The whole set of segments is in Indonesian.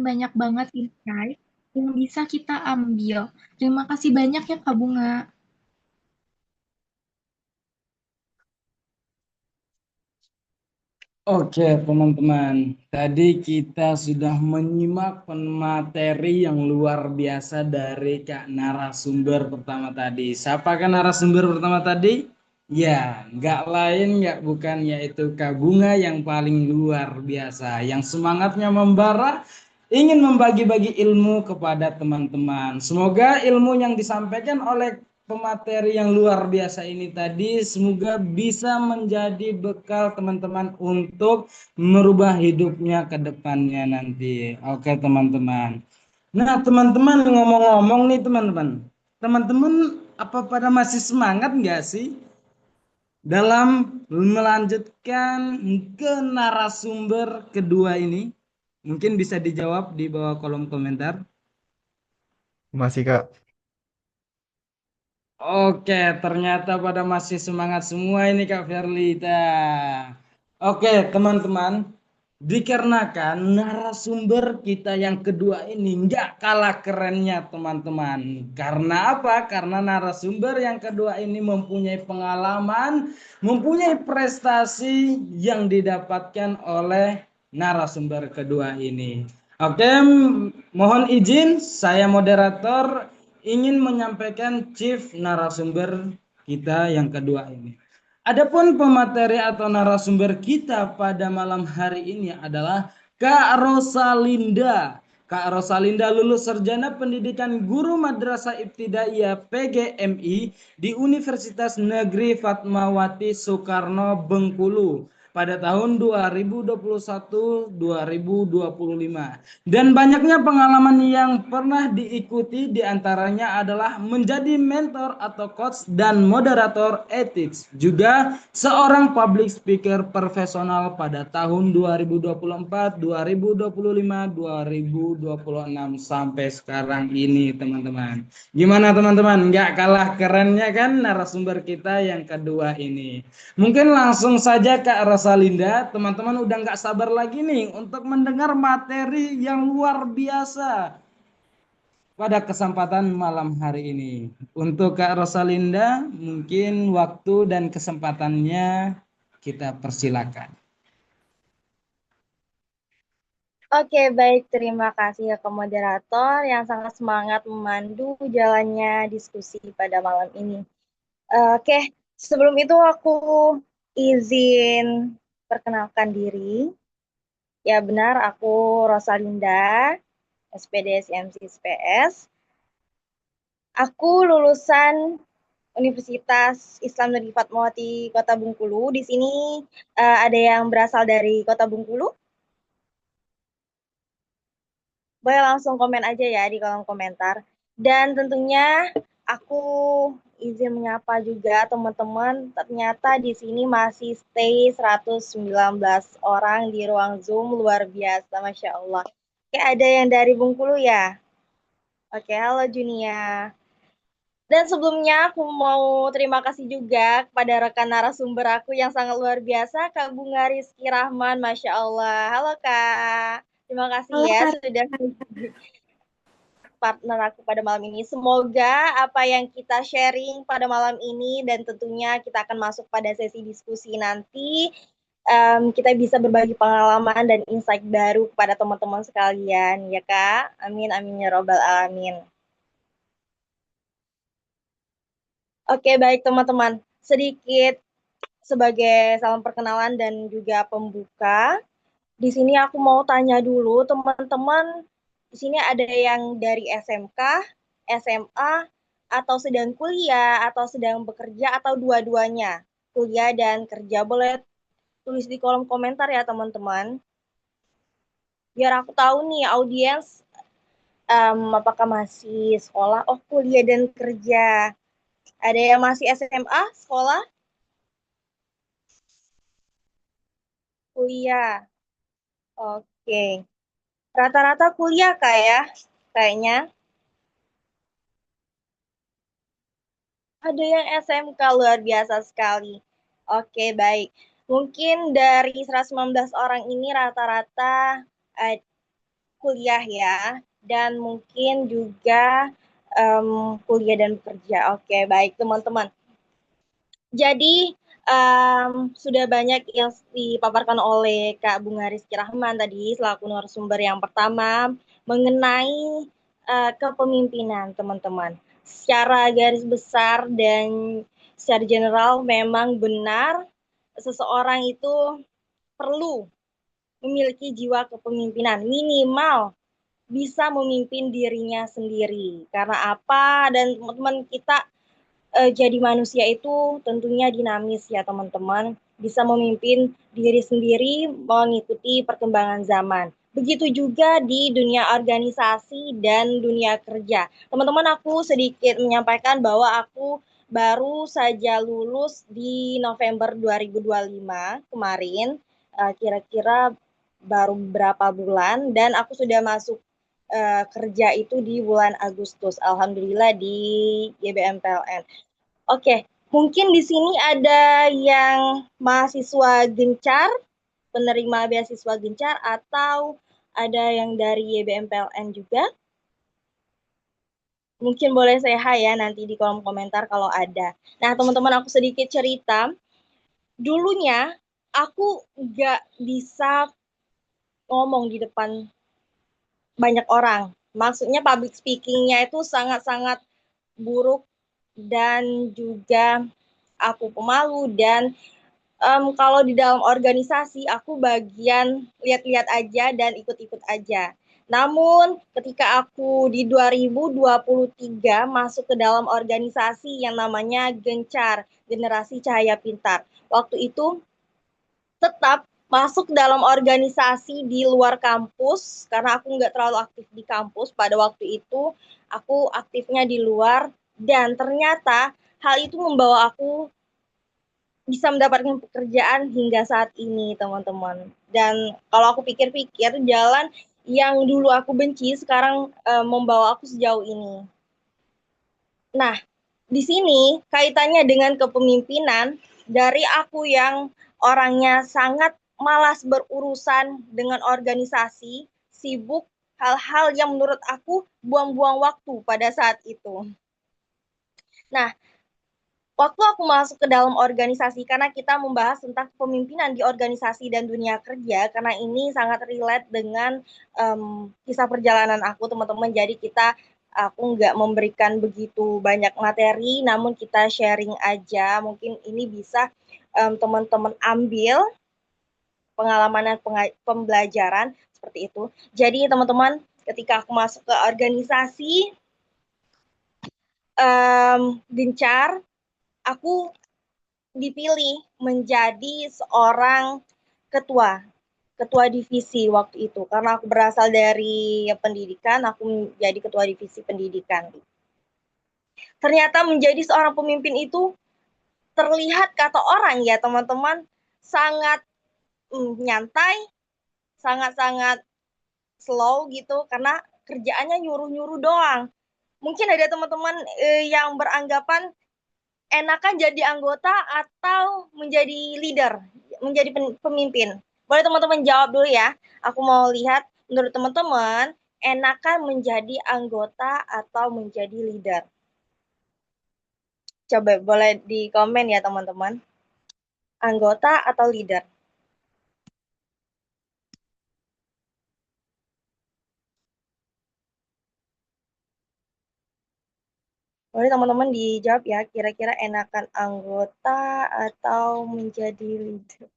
banyak banget insight yang bisa kita ambil. Terima kasih banyak ya Kak Bunga. Oke, teman-teman. Tadi kita sudah menyimak materi yang luar biasa dari Kak narasumber pertama tadi. Siapa Kak narasumber pertama tadi? Ya, nggak lain, nggak bukan, yaitu Kak Bunga yang paling luar biasa. Yang semangatnya membara, ingin membagi-bagi ilmu kepada teman-teman. Semoga ilmu yang disampaikan oleh pemateri yang luar biasa ini tadi semoga bisa menjadi bekal teman-teman untuk merubah hidupnya ke depannya nanti. Oke, teman-teman. Nah, teman-teman ngomong-ngomong nih teman-teman. Teman-teman apa pada masih semangat nggak sih dalam melanjutkan ke narasumber kedua ini? Mungkin bisa dijawab di bawah kolom komentar. Masih Kak. Oke, ternyata pada masih semangat semua ini Kak Verlita. Oke, teman-teman, dikarenakan narasumber kita yang kedua ini nggak kalah kerennya, teman-teman. Karena apa? Karena narasumber yang kedua ini mempunyai pengalaman, mempunyai prestasi yang didapatkan oleh narasumber kedua ini. Oke, mohon izin, saya moderator ingin menyampaikan chief narasumber kita yang kedua ini. Adapun pemateri atau narasumber kita pada malam hari ini adalah Kak Rosalinda. Kak Rosalinda lulus sarjana pendidikan guru Madrasah Ibtidaiyah PGMI di Universitas Negeri Fatmawati Soekarno Bengkulu pada tahun 2021-2025. Dan banyaknya pengalaman yang pernah diikuti diantaranya adalah menjadi mentor atau coach dan moderator ethics. Juga seorang public speaker profesional pada tahun 2024, 2025, 2026 sampai sekarang ini teman-teman. Gimana teman-teman? Nggak kalah kerennya kan narasumber kita yang kedua ini. Mungkin langsung saja Kak Rosalinda, teman-teman udah nggak sabar lagi nih untuk mendengar materi yang luar biasa pada kesempatan malam hari ini. Untuk Kak Rosalinda, mungkin waktu dan kesempatannya kita persilakan. Oke, baik. Terima kasih ya ke moderator yang sangat semangat memandu jalannya diskusi pada malam ini. Oke, sebelum itu aku izin perkenalkan diri. Ya benar, aku Rosalinda, SPD SMC SPS. Aku lulusan Universitas Islam Negeri Fatmawati Kota Bengkulu. Di sini ada yang berasal dari Kota Bengkulu. Boleh langsung komen aja ya di kolom komentar. Dan tentunya aku izin menyapa juga teman-teman. Ternyata di sini masih stay 119 orang di ruang Zoom, luar biasa, Masya Allah. Oke, ada yang dari Bengkulu ya? Oke, halo Junia. Dan sebelumnya aku mau terima kasih juga kepada rekan narasumber aku yang sangat luar biasa, Kak Bunga Rizky Rahman, Masya Allah. Halo Kak, terima kasih Halo ya Kak. sudah partner aku pada malam ini. Semoga apa yang kita sharing pada malam ini dan tentunya kita akan masuk pada sesi diskusi nanti, kita bisa berbagi pengalaman dan insight baru kepada teman-teman sekalian, ya Kak. Amin, amin ya robbal alamin. Oke, baik teman-teman. Sedikit sebagai salam perkenalan dan juga pembuka. Di sini aku mau tanya dulu teman-teman, di sini ada yang dari SMK, SMA, atau sedang kuliah, atau sedang bekerja, atau dua-duanya, kuliah dan kerja. Boleh tulis di kolom komentar ya teman-teman. Biar aku tahu nih audiens apakah masih sekolah, oh kuliah dan kerja. Ada yang masih SMA, sekolah, kuliah. Oke. Rata-rata kuliah kak ya, kayaknya. Ada yang SMK, luar biasa sekali. Oke, baik. Mungkin dari 119 orang ini rata-rata kuliah ya, dan mungkin juga kuliah dan bekerja. Oke, baik teman-teman. Jadi sudah banyak yang dipaparkan oleh Kak Bunga Rizky Rahman tadi selaku narasumber yang pertama mengenai kepemimpinan teman-teman. Secara garis besar dan secara general memang benar seseorang itu perlu memiliki jiwa kepemimpinan, minimal bisa memimpin dirinya sendiri. Karena apa? Dan teman-teman kita jadi manusia itu tentunya dinamis ya teman-teman, bisa memimpin diri sendiri mengikuti perkembangan zaman. Begitu juga di dunia organisasi dan dunia kerja. Teman-teman, aku sedikit menyampaikan bahwa aku baru saja lulus di November 2025 kemarin, kira-kira baru beberapa bulan, dan aku sudah masuk kerja itu di bulan Agustus, alhamdulillah di GBM PLN. Oke, mungkin di sini ada yang mahasiswa gencar, penerima beasiswa gencar, atau ada yang dari YBM PLN juga. Mungkin boleh say hi ya nanti di kolom komentar kalau ada. Nah, teman-teman, aku sedikit cerita. Dulunya aku nggak bisa ngomong di depan banyak orang. Maksudnya public speaking-nya itu sangat-sangat buruk dan juga aku pemalu dan kalau di dalam organisasi aku bagian lihat-lihat aja dan ikut-ikut aja. Namun ketika aku di 2023 masuk ke dalam organisasi yang namanya Gencar, Generasi Cahaya Pintar. Waktu itu tetap masuk dalam organisasi di luar kampus karena aku nggak terlalu aktif di kampus pada waktu itu, aku aktifnya di luar dan ternyata hal itu membawa aku bisa mendapatkan pekerjaan hingga saat ini teman-teman. Dan kalau aku pikir-pikir jalan yang dulu aku benci sekarang membawa aku sejauh ini. Nah, di sini kaitannya dengan kepemimpinan dari aku yang orangnya sangat malas berurusan dengan organisasi, sibuk hal-hal yang menurut aku buang-buang waktu pada saat itu. Nah, waktu aku masuk ke dalam organisasi, karena kita membahas tentang kepemimpinan di organisasi dan dunia kerja, karena ini sangat relate dengan kisah perjalanan aku, teman-teman. Jadi aku nggak memberikan begitu banyak materi, namun kita sharing aja. Mungkin ini bisa teman-teman ambil pengalaman dan pembelajaran seperti itu. Jadi teman-teman, ketika aku masuk ke organisasi Gencar, aku dipilih menjadi seorang ketua divisi waktu itu karena aku berasal dari pendidikan, aku menjadi ketua divisi pendidikan. Ternyata menjadi seorang pemimpin itu terlihat kata orang ya teman-teman sangat nyantai, sangat-sangat slow gitu karena kerjaannya nyuruh-nyuruh doang. Mungkin ada teman-teman yang beranggapan enakan jadi anggota atau menjadi leader, menjadi pemimpin? Boleh teman-teman jawab dulu ya. Aku mau lihat menurut teman-teman enakan menjadi anggota atau menjadi leader. Coba boleh di komen ya teman-teman. Anggota atau leader? Boleh teman-teman dijawab ya, kira-kira enakan anggota atau menjadi leader?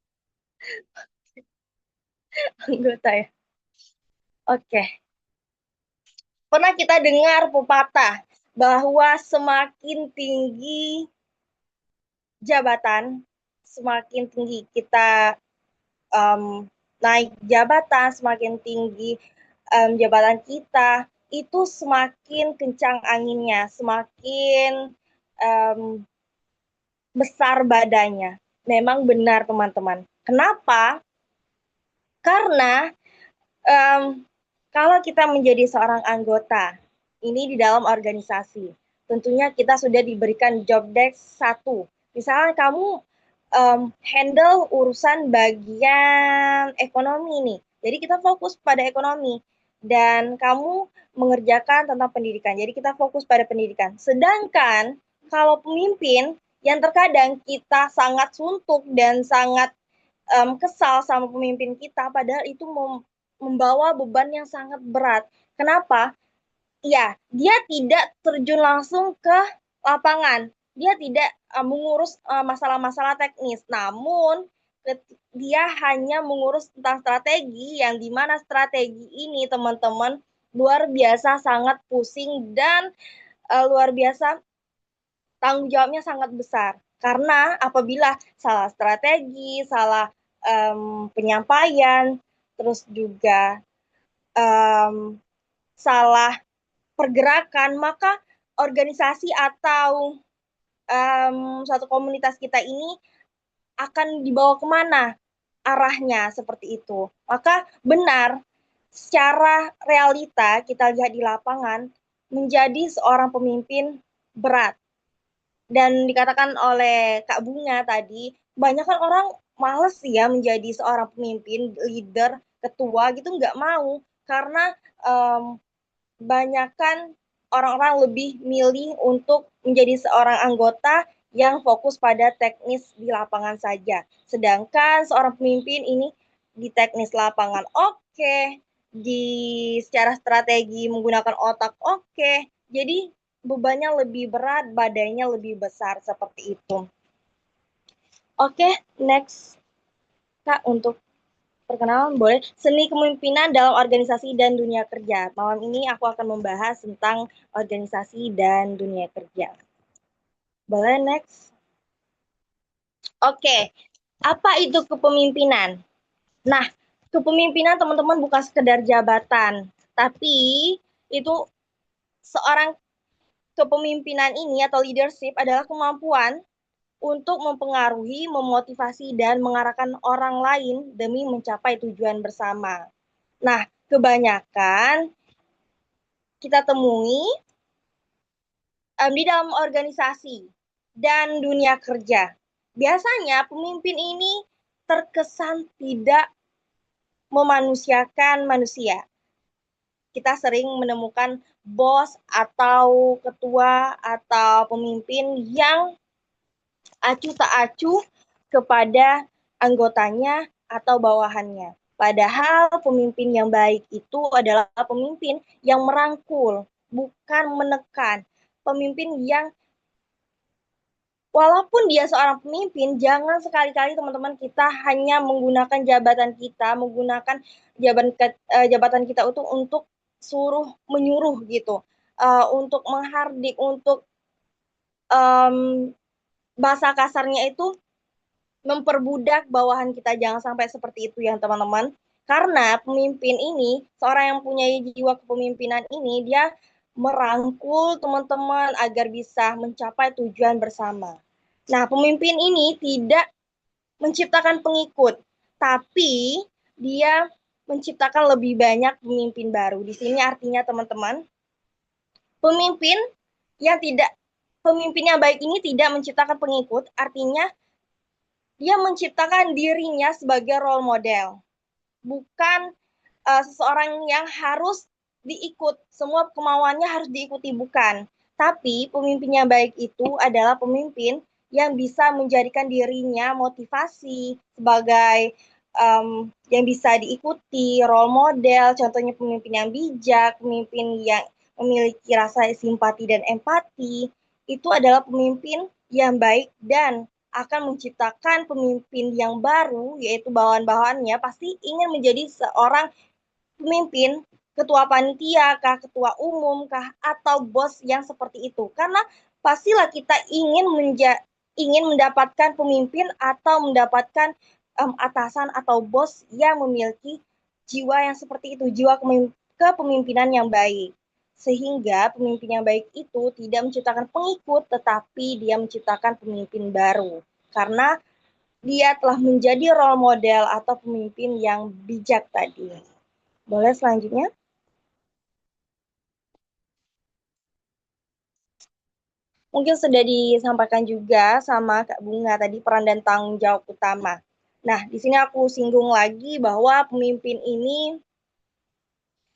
Anggota ya. Oke. Pernah kita dengar pepatah bahwa semakin tinggi jabatan, semakin tinggi kita naik jabatan, semakin tinggi jabatan kita, itu semakin kencang anginnya, semakin besar badannya. Memang benar teman-teman. Kenapa? Karena kalau kita menjadi seorang anggota, ini di dalam organisasi, tentunya kita sudah diberikan job desk 1. Misalnya kamu handle urusan bagian ekonomi nih. Jadi kita fokus pada ekonomi. dan kamu mengerjakan tentang pendidikan. Jadi kita fokus pada pendidikan. Sedangkan kalau pemimpin yang terkadang kita sangat suntuk dan sangat kesal sama pemimpin kita, padahal itu membawa beban yang sangat berat. Kenapa? Ya, dia tidak terjun langsung ke lapangan. Dia tidak mengurus masalah-masalah teknis. Namun, dia hanya mengurus tentang strategi, yang dimana strategi ini, teman-teman, luar biasa sangat pusing dan luar biasa tanggung jawabnya sangat besar. Karena apabila salah strategi, salah penyampaian, terus juga salah pergerakan, maka organisasi atau suatu komunitas kita ini akan dibawa kemana arahnya, seperti itu. Maka benar, secara realita kita lihat di lapangan, menjadi seorang pemimpin berat. Dan dikatakan oleh Kak Bunga tadi, banyak kan orang males ya menjadi seorang pemimpin, leader, ketua gitu, nggak mau. Karena banyakkan orang-orang lebih milih untuk menjadi seorang anggota yang fokus pada teknis di lapangan saja. Sedangkan seorang pemimpin ini di teknis lapangan oke, di secara strategi menggunakan otak oke. Jadi bebannya lebih berat, badannya lebih besar, seperti itu. Oke, next Kak, untuk perkenalan boleh. Seni kepemimpinan dalam organisasi dan dunia kerja. Malam ini aku akan membahas tentang organisasi dan dunia kerja. Boleh next? Oke, apa itu kepemimpinan? Nah, kepemimpinan teman-teman bukan sekedar jabatan, tapi itu seorang kepemimpinan ini atau leadership adalah kemampuan untuk mempengaruhi, memotivasi, dan mengarahkan orang lain demi mencapai tujuan bersama. Nah, kebanyakan kita temui di dalam organisasi dan dunia kerja. Biasanya pemimpin ini terkesan tidak memanusiakan manusia. Kita sering menemukan bos atau ketua atau pemimpin yang acuh tak acuh kepada anggotanya atau bawahannya. Padahal pemimpin yang baik itu adalah pemimpin yang merangkul, bukan menekan. Pemimpin yang walaupun dia seorang pemimpin, jangan sekali-kali teman-teman kita hanya menggunakan jabatan kita, menggunakan jabatan kita untuk suruh menyuruh gitu, untuk menghardik, untuk bahasa kasarnya itu memperbudak bawahan kita. Jangan sampai seperti itu ya teman-teman. Karena pemimpin ini, seorang yang punya jiwa kepemimpinan ini, dia merangkul teman-teman agar bisa mencapai tujuan bersama. Nah, pemimpin ini tidak menciptakan pengikut, tapi dia menciptakan lebih banyak pemimpin baru. Di sini artinya teman-teman, pemimpin yang baik ini tidak menciptakan pengikut, artinya dia menciptakan dirinya sebagai role model, bukan seseorang yang harus diikut, semua kemauannya harus diikuti, bukan. Tapi pemimpin yang baik itu adalah pemimpin yang bisa menjadikan dirinya motivasi sebagai yang bisa diikuti, role model, contohnya pemimpin yang bijak, pemimpin yang memiliki rasa simpati dan empati. Itu adalah pemimpin yang baik dan akan menciptakan pemimpin yang baru, yaitu bawahan-bawahannya pasti ingin menjadi seorang pemimpin, ketua panitia kah, ketua umum kah, atau bos yang seperti itu. Karena pastilah kita ingin mendapatkan pemimpin atau mendapatkan atasan atau bos yang memiliki jiwa yang seperti itu, jiwa kepemimpinan yang baik. Sehingga pemimpin yang baik itu tidak menciptakan pengikut, tetapi dia menciptakan pemimpin baru. Karena dia telah menjadi role model atau pemimpin yang bijak tadi. Boleh selanjutnya? Mungkin sudah disampaikan juga sama Kak Bunga tadi peran dan tanggung jawab utama. Nah, di sini aku singgung lagi bahwa pemimpin ini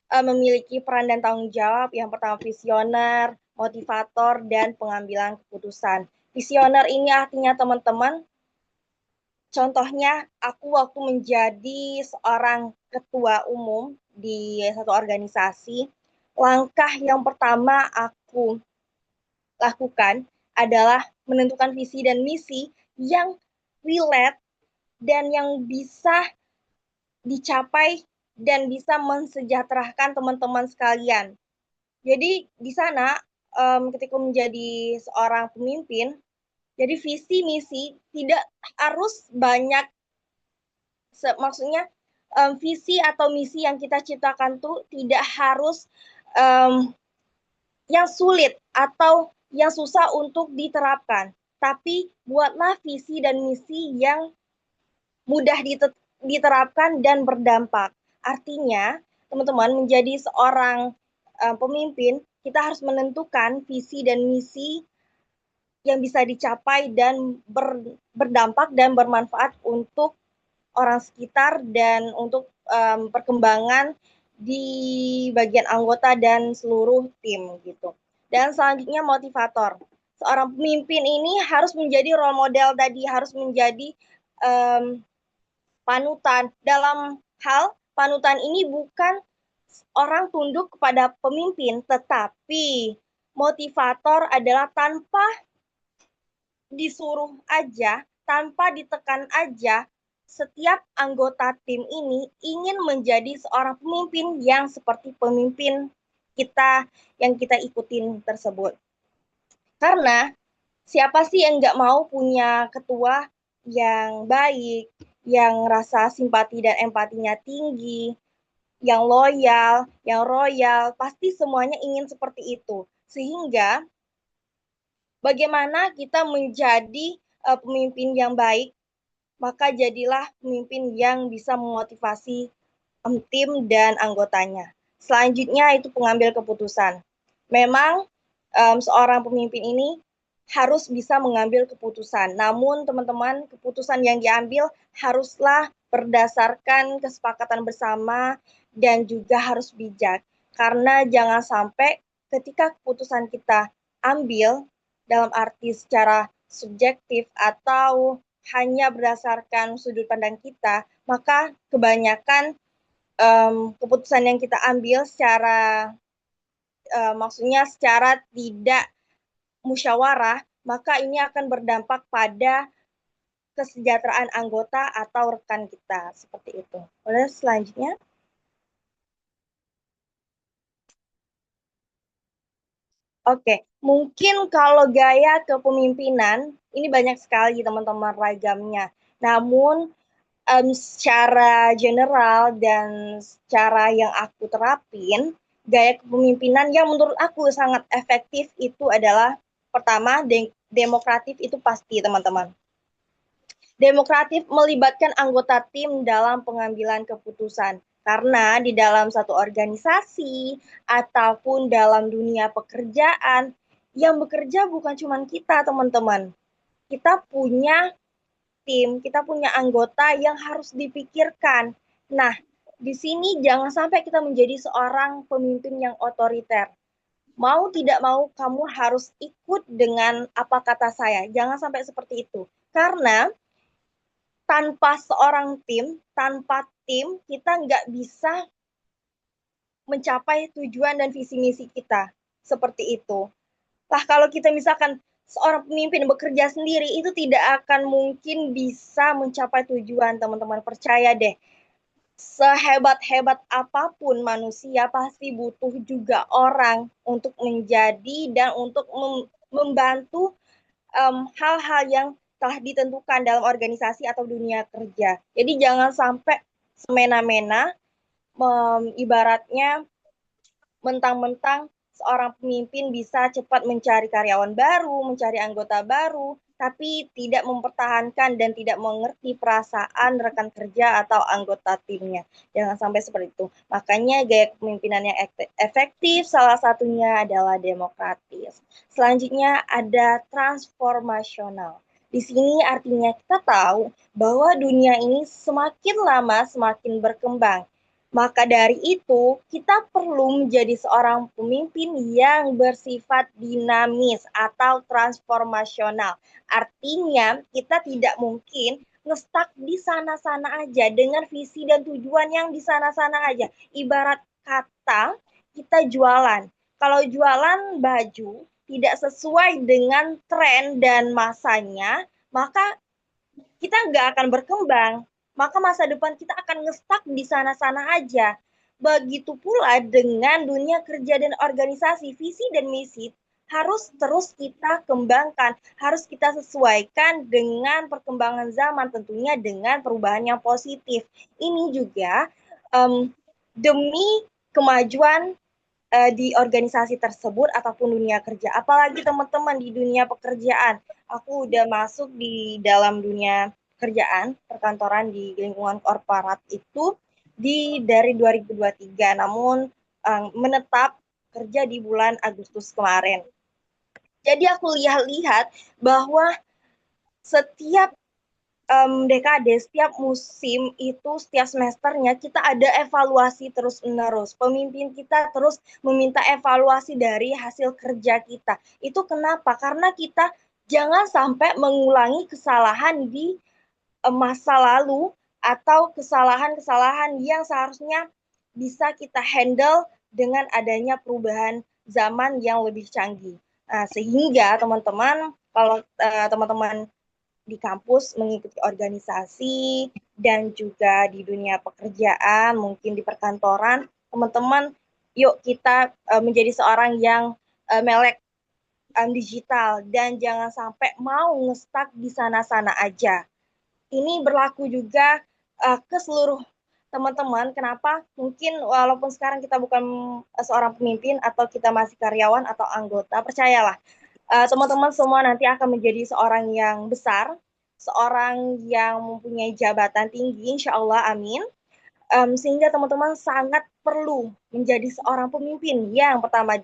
memiliki peran dan tanggung jawab. Yang pertama visioner, motivator, dan pengambilan keputusan. Visioner ini artinya teman-teman, contohnya aku waktu menjadi seorang ketua umum di satu organisasi, langkah yang pertama aku lakukan adalah menentukan visi dan misi yang relate dan yang bisa dicapai dan bisa mensejahterakan teman-teman sekalian. Jadi di sana ketika menjadi seorang pemimpin, jadi visi misi tidak harus banyak, maksudnya visi atau misi yang kita ciptakan tuh tidak harus yang sulit atau yang susah untuk diterapkan, tapi buatlah visi dan misi yang mudah diterapkan dan berdampak. Artinya, teman-teman, menjadi seorang pemimpin, kita harus menentukan visi dan misi yang bisa dicapai dan berdampak dan bermanfaat untuk orang sekitar dan untuk perkembangan di bagian anggota dan seluruh tim gitu. Dan selanjutnya motivator. Seorang pemimpin ini harus menjadi role model tadi, harus menjadi panutan. Dalam hal panutan ini bukan orang tunduk kepada pemimpin, tetapi motivator adalah tanpa disuruh aja, tanpa ditekan aja, setiap anggota tim ini ingin menjadi seorang pemimpin yang seperti pemimpin kita yang kita ikutin tersebut. Karena siapa sih yang nggak mau punya ketua yang baik, yang rasa simpati dan empatinya tinggi, yang loyal, yang royal, pasti semuanya ingin seperti itu. Sehingga bagaimana kita menjadi pemimpin yang baik, maka jadilah pemimpin yang bisa memotivasi tim dan anggotanya. Selanjutnya itu pengambil keputusan. Memang seorang pemimpin ini harus bisa mengambil keputusan. Namun teman-teman, keputusan yang diambil haruslah berdasarkan kesepakatan bersama dan juga harus bijak. Karena jangan sampai ketika keputusan kita ambil dalam arti secara subjektif atau hanya berdasarkan sudut pandang kita, maka kebanyakan keputusan yang kita ambil secara maksudnya secara tidak musyawarah, maka ini akan berdampak pada kesejahteraan anggota atau rekan kita, seperti itu. Lalu selanjutnya, oke, mungkin kalau gaya kepemimpinan ini banyak sekali teman-teman ragamnya. Namun secara general dan secara yang aku terapin, gaya kepemimpinan yang menurut aku sangat efektif itu adalah pertama, demokratif itu pasti teman-teman. Demokratif melibatkan anggota tim dalam pengambilan keputusan. Karena di dalam satu organisasi ataupun dalam dunia pekerjaan, yang bekerja bukan cuma kita, teman-teman. Kita punya tim, kita punya anggota yang harus dipikirkan. Nah, di sini jangan sampai kita menjadi seorang pemimpin yang otoriter. Mau tidak mau, kamu harus ikut dengan apa kata saya. Jangan sampai seperti itu. Karena tanpa seorang tim, tanpa tim, kita nggak bisa mencapai tujuan dan visi misi kita. Seperti itu. Lah kalau kita misalkan seorang pemimpin bekerja sendiri, itu tidak akan mungkin bisa mencapai tujuan, teman-teman. Percaya deh, sehebat-hebat apapun manusia pasti butuh juga orang untuk menjadi dan untuk membantu hal-hal yang telah ditentukan dalam organisasi atau dunia kerja. Jadi jangan sampai semena-mena, ibaratnya mentang-mentang seorang pemimpin bisa cepat mencari karyawan baru, mencari anggota baru, tapi tidak mempertahankan dan tidak mengerti perasaan rekan kerja atau anggota timnya. Jangan sampai seperti itu. Makanya gaya kepemimpinan yang efektif salah satunya adalah demokratis. Selanjutnya ada transformasional. Di sini artinya kita tahu bahwa dunia ini semakin lama semakin berkembang. Maka dari itu, kita perlu menjadi seorang pemimpin yang bersifat dinamis atau transformasional. Artinya, kita tidak mungkin ngestak di sana-sana aja dengan visi dan tujuan yang di sana-sana aja. Ibarat kata, kita jualan. Kalau jualan baju tidak sesuai dengan tren dan masanya, maka kita nggak akan berkembang, maka masa depan kita akan ngestak di sana-sana aja. Begitu pula dengan dunia kerja dan organisasi, visi dan misi harus terus kita kembangkan, harus kita sesuaikan dengan perkembangan zaman, tentunya dengan perubahan yang positif. Ini juga demi kemajuan di organisasi tersebut ataupun dunia kerja. Apalagi teman-teman di dunia pekerjaan. Aku udah masuk di dalam dunia kerjaan, perkantoran di lingkungan korporat itu dari 2023, namun menetap kerja di bulan Agustus kemarin. Jadi aku lihat bahwa setiap dekade, setiap musim itu, setiap semesternya kita ada evaluasi terus-menerus. Pemimpin kita terus meminta evaluasi dari hasil kerja kita. Itu kenapa? Karena kita jangan sampai mengulangi kesalahan di masa lalu atau kesalahan-kesalahan yang seharusnya bisa kita handle dengan adanya perubahan zaman yang lebih canggih. Sehingga teman-teman, kalau teman-teman di kampus mengikuti organisasi dan juga di dunia pekerjaan, mungkin di perkantoran, teman-teman, yuk kita menjadi seorang yang melek digital dan jangan sampai mau ngestak di sana-sana aja. Ini berlaku juga ke seluruh teman-teman. Kenapa? Mungkin walaupun sekarang kita bukan seorang pemimpin atau kita masih karyawan atau anggota, percayalah, teman-teman semua nanti akan menjadi seorang yang besar, seorang yang mempunyai jabatan tinggi, insya Allah, amin. Sehingga teman-teman sangat perlu menjadi seorang pemimpin yang pertama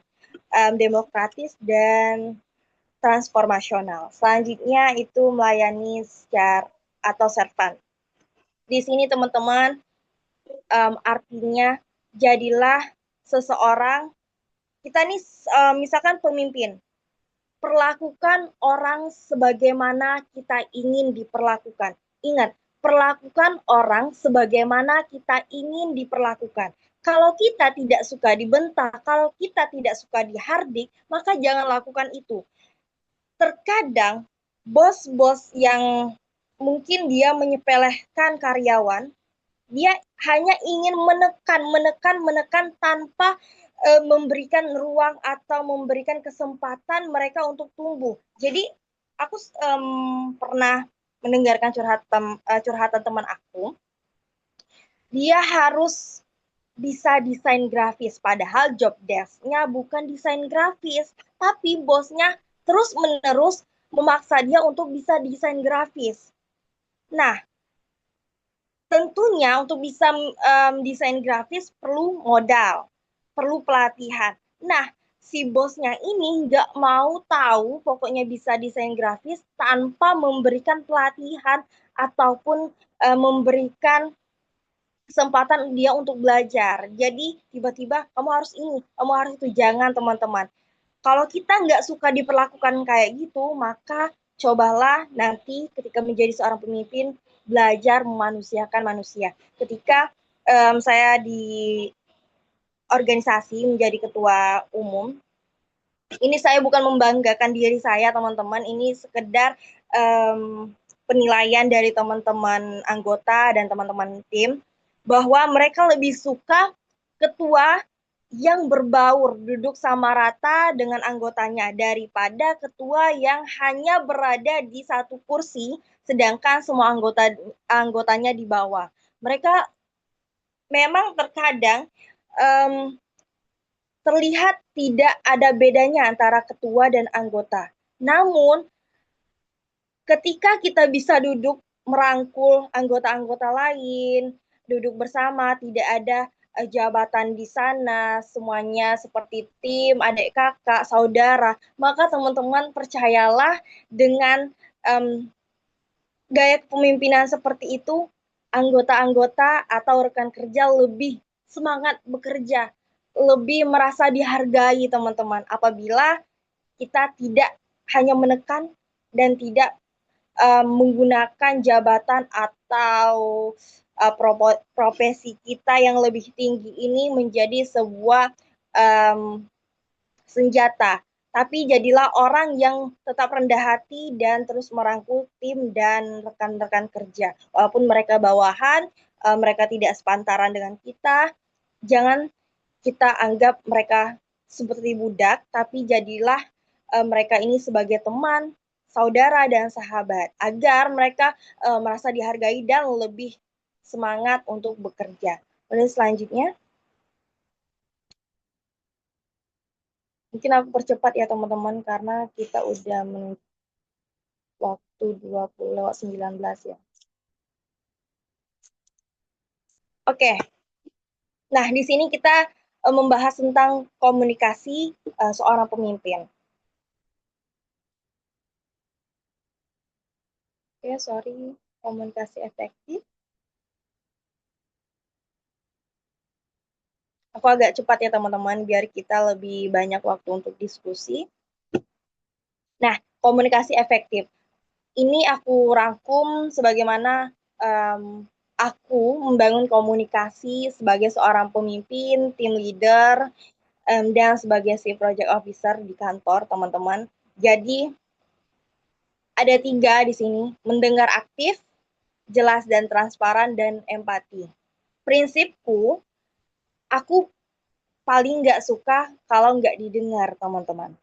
demokratis dan transformasional. Selanjutnya itu melayani secara atau servant. Di sini teman-teman artinya jadilah seseorang, kita nih misalkan pemimpin, perlakukan orang sebagaimana kita ingin diperlakukan. Ingat, perlakukan orang sebagaimana kita ingin diperlakukan. Kalau kita tidak suka dibentak, kalau kita tidak suka dihardik, maka jangan lakukan itu. Terkadang bos-bos yang mungkin dia menyepelekan karyawan, dia hanya ingin menekan tanpa memberikan ruang atau memberikan kesempatan mereka untuk tumbuh. Jadi aku pernah mendengarkan curhatan teman aku, dia harus bisa desain grafis, padahal job desk-nya bukan desain grafis, tapi bosnya terus-menerus memaksa dia untuk bisa desain grafis. Nah, tentunya untuk bisa desain grafis perlu modal, perlu pelatihan. Nah, si bosnya ini nggak mau tahu, pokoknya bisa desain grafis tanpa memberikan pelatihan ataupun memberikan kesempatan dia untuk belajar. Jadi tiba-tiba kamu harus ini, kamu harus itu. Jangan teman-teman. Kalau kita nggak suka diperlakukan kayak gitu, maka cobalah nanti ketika menjadi seorang pemimpin, belajar memanusiakan manusia. Ketika saya di organisasi menjadi ketua umum, ini saya bukan membanggakan diri saya, teman-teman. Ini sekedar penilaian dari teman-teman anggota dan teman-teman tim, bahwa mereka lebih suka ketua yang berbaur, duduk sama rata dengan anggotanya, daripada ketua yang hanya berada di satu kursi, sedangkan semua anggotanya di bawah. Mereka memang terkadang terlihat tidak ada bedanya antara ketua dan anggota. Namun, ketika kita bisa duduk merangkul anggota-anggota lain, duduk bersama, tidak ada jabatan di sana, semuanya seperti tim, adik kakak, saudara, maka teman-teman percayalah dengan gaya kepemimpinan seperti itu, anggota-anggota atau rekan kerja lebih semangat bekerja, lebih merasa dihargai teman-teman. Apabila kita tidak hanya menekan dan tidak menggunakan jabatan atau profesi kita yang lebih tinggi ini menjadi sebuah senjata. Tapi jadilah orang yang tetap rendah hati dan terus merangkul tim dan rekan-rekan kerja. Walaupun mereka bawahan, mereka tidak sepantaran dengan kita, jangan kita anggap mereka seperti budak, tapi jadilah mereka ini sebagai teman, saudara, dan sahabat, agar mereka merasa dihargai dan lebih semangat untuk bekerja. Lalu selanjutnya, mungkin aku percepat ya teman-teman, karena kita udah menuju waktu 20:19 ya. Oke, nah di sini kita membahas tentang komunikasi seorang pemimpin. Oke, sorry, komunikasi efektif. Aku agak cepat ya teman-teman, biar kita lebih banyak waktu untuk diskusi. Nah, komunikasi efektif. Ini aku rangkum sebagaimana aku membangun komunikasi sebagai seorang pemimpin, tim leader, dan sebagai si project officer di kantor, teman-teman. Jadi, ada 3 di sini, mendengar aktif, jelas dan transparan, dan empati. Prinsipku, aku paling nggak suka kalau nggak didengar, teman-teman.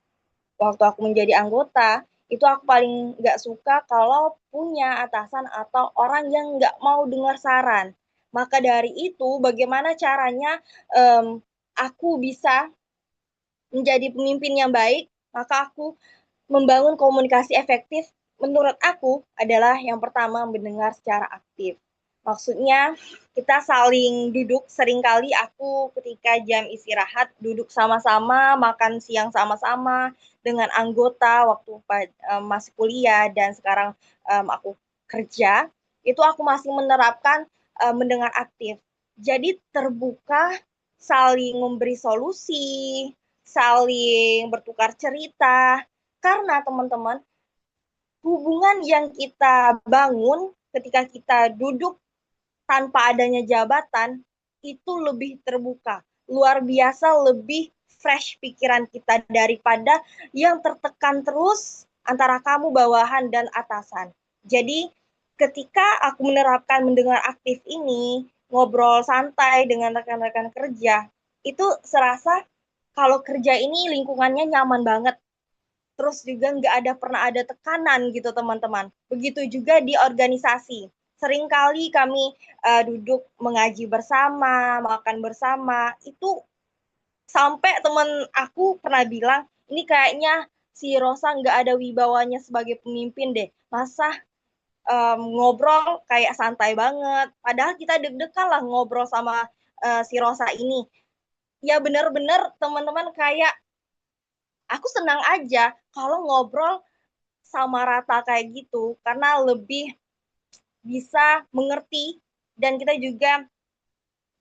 Waktu aku menjadi anggota, itu aku paling nggak suka kalau punya atasan atau orang yang nggak mau dengar saran. Maka dari itu, bagaimana caranya aku bisa menjadi pemimpin yang baik? Maka aku membangun komunikasi efektif, menurut aku adalah yang pertama mendengar secara aktif. Maksudnya kita saling duduk, seringkali aku ketika jam istirahat duduk sama-sama, makan siang sama-sama dengan anggota waktu masih kuliah dan sekarang aku kerja, itu aku masih menerapkan mendengar aktif. Jadi terbuka, saling memberi solusi, saling bertukar cerita, karena teman-teman, hubungan yang kita bangun ketika kita duduk tanpa adanya jabatan itu lebih terbuka, luar biasa, lebih fresh pikiran kita daripada yang tertekan terus antara kamu bawahan dan atasan. Jadi ketika aku menerapkan mendengar aktif ini, ngobrol santai dengan rekan-rekan kerja, itu serasa kalau kerja ini lingkungannya nyaman banget. Terus juga nggak pernah ada tekanan gitu teman-teman. Begitu juga di organisasi. Seringkali kami duduk mengaji bersama, makan bersama, itu sampai teman aku pernah bilang, ini kayaknya si Rosa nggak ada wibawanya sebagai pemimpin deh. Masa ngobrol kayak santai banget. Padahal kita deg-degan lah ngobrol sama si Rosa ini. Ya benar-benar teman-teman kayak aku senang aja kalau ngobrol sama rata kayak gitu, karena lebih bisa mengerti dan kita juga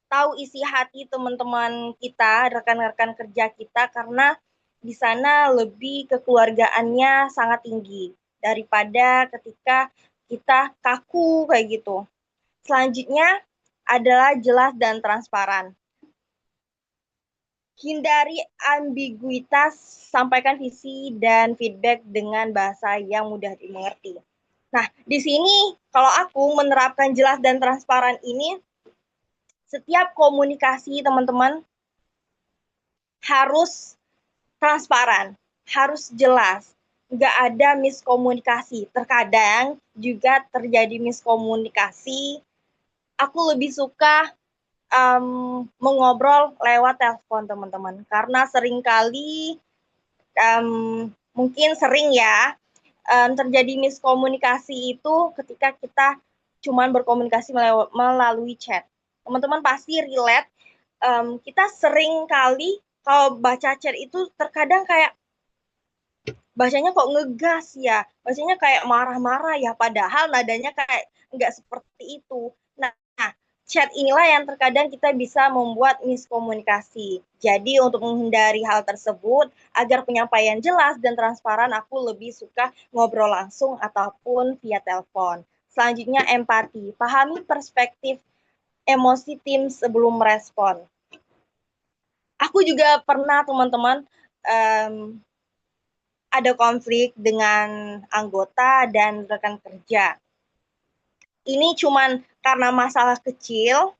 tahu isi hati teman-teman kita, rekan-rekan kerja kita, karena di sana lebih kekeluargaannya sangat tinggi daripada ketika kita kaku kayak gitu. Selanjutnya adalah jelas dan transparan. Hindari ambiguitas, sampaikan visi dan feedback dengan bahasa yang mudah dimengerti. Nah, di sini kalau aku menerapkan jelas dan transparan ini, setiap komunikasi teman-teman harus transparan, harus jelas. Nggak ada miskomunikasi. Terkadang juga terjadi miskomunikasi. Aku lebih suka mengobrol lewat telepon teman-teman, karena seringkali mungkin sering ya terjadi miskomunikasi itu ketika kita cuman berkomunikasi melalui chat. Teman-teman pasti relate, kita sering kali kalau baca chat itu terkadang kayak bacanya kok ngegas ya, bacanya kayak marah-marah ya, padahal nadanya kayak nggak seperti itu. Nah, chat inilah yang terkadang kita bisa membuat miskomunikasi. Jadi untuk menghindari hal tersebut, agar penyampaian jelas dan transparan, aku lebih suka ngobrol langsung ataupun via telepon. Selanjutnya empati, pahami perspektif emosi tim sebelum merespon. Aku juga pernah teman-teman ada konflik dengan anggota dan rekan kerja. Ini cuman karena masalah kecil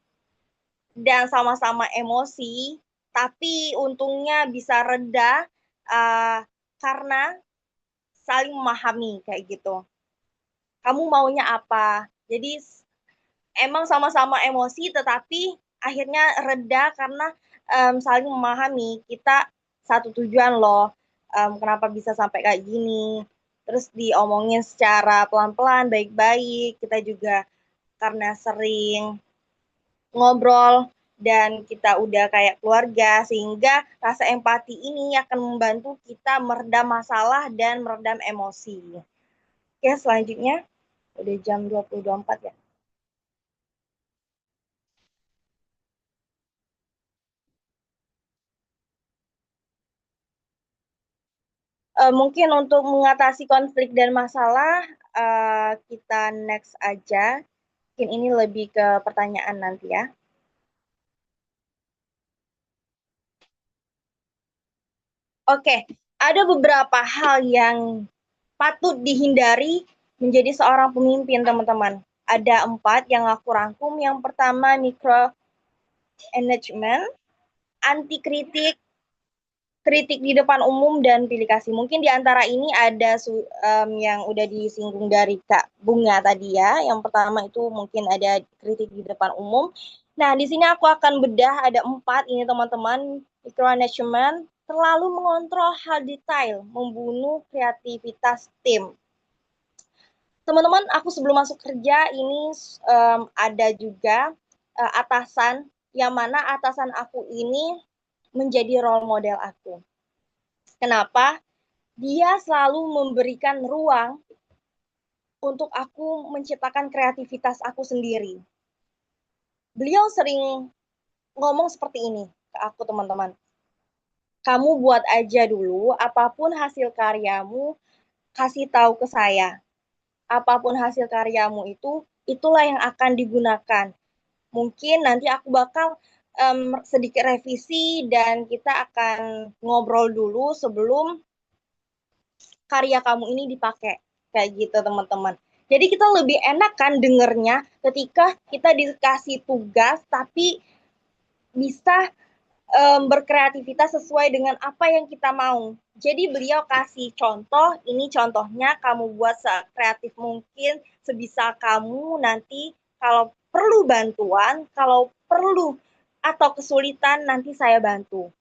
dan sama-sama emosi, tapi untungnya bisa reda karena saling memahami kayak gitu. Kamu maunya apa? Jadi emang sama-sama emosi, tetapi akhirnya reda karena saling memahami. Kita satu tujuan loh, kenapa bisa sampai kayak gini. Terus diomongin secara pelan-pelan, baik-baik. Kita juga karena sering ngobrol dan kita udah kayak keluarga, sehingga rasa empati ini akan membantu kita meredam masalah dan meredam emosi. Oke, selanjutnya udah jam 20.24 ya. Mungkin untuk mengatasi konflik dan masalah, kita next aja. Mungkin ini lebih ke pertanyaan nanti ya. Oke, ada beberapa hal yang patut dihindari menjadi seorang pemimpin, teman-teman. Ada 4 yang aku rangkum. Yang pertama, micromanagement, anti kritik, kritik di depan umum, dan pilih kasih. Mungkin di antara ini ada yang udah disinggung dari Kak Bunga tadi ya. Yang pertama itu mungkin ada kritik di depan umum. Nah, di sini aku akan bedah ada 4 ini teman-teman. Micromanagement, terlalu mengontrol hal detail, membunuh kreativitas tim. Teman-teman, aku sebelum masuk kerja ini ada juga atasan, yang mana atasan aku ini menjadi role model aku. Kenapa? Dia selalu memberikan ruang untuk aku menciptakan kreativitas aku sendiri. Beliau sering ngomong seperti ini ke aku, teman-teman. Kamu buat aja dulu, apapun hasil karyamu, kasih tahu ke saya. Apapun hasil karyamu itu, itulah yang akan digunakan. Mungkin nanti aku bakal sedikit revisi dan kita akan ngobrol dulu sebelum karya kamu ini dipakai. Kayak gitu, teman-teman. Jadi kita lebih enak kan dengernya ketika kita dikasih tugas tapi bisa berkreativitas sesuai dengan apa yang kita mau. Jadi beliau kasih contoh, ini contohnya, kamu buat sekreatif mungkin, sebisa kamu, nanti kalau perlu bantuan, kalau perlu atau kesulitan, nanti saya bantu.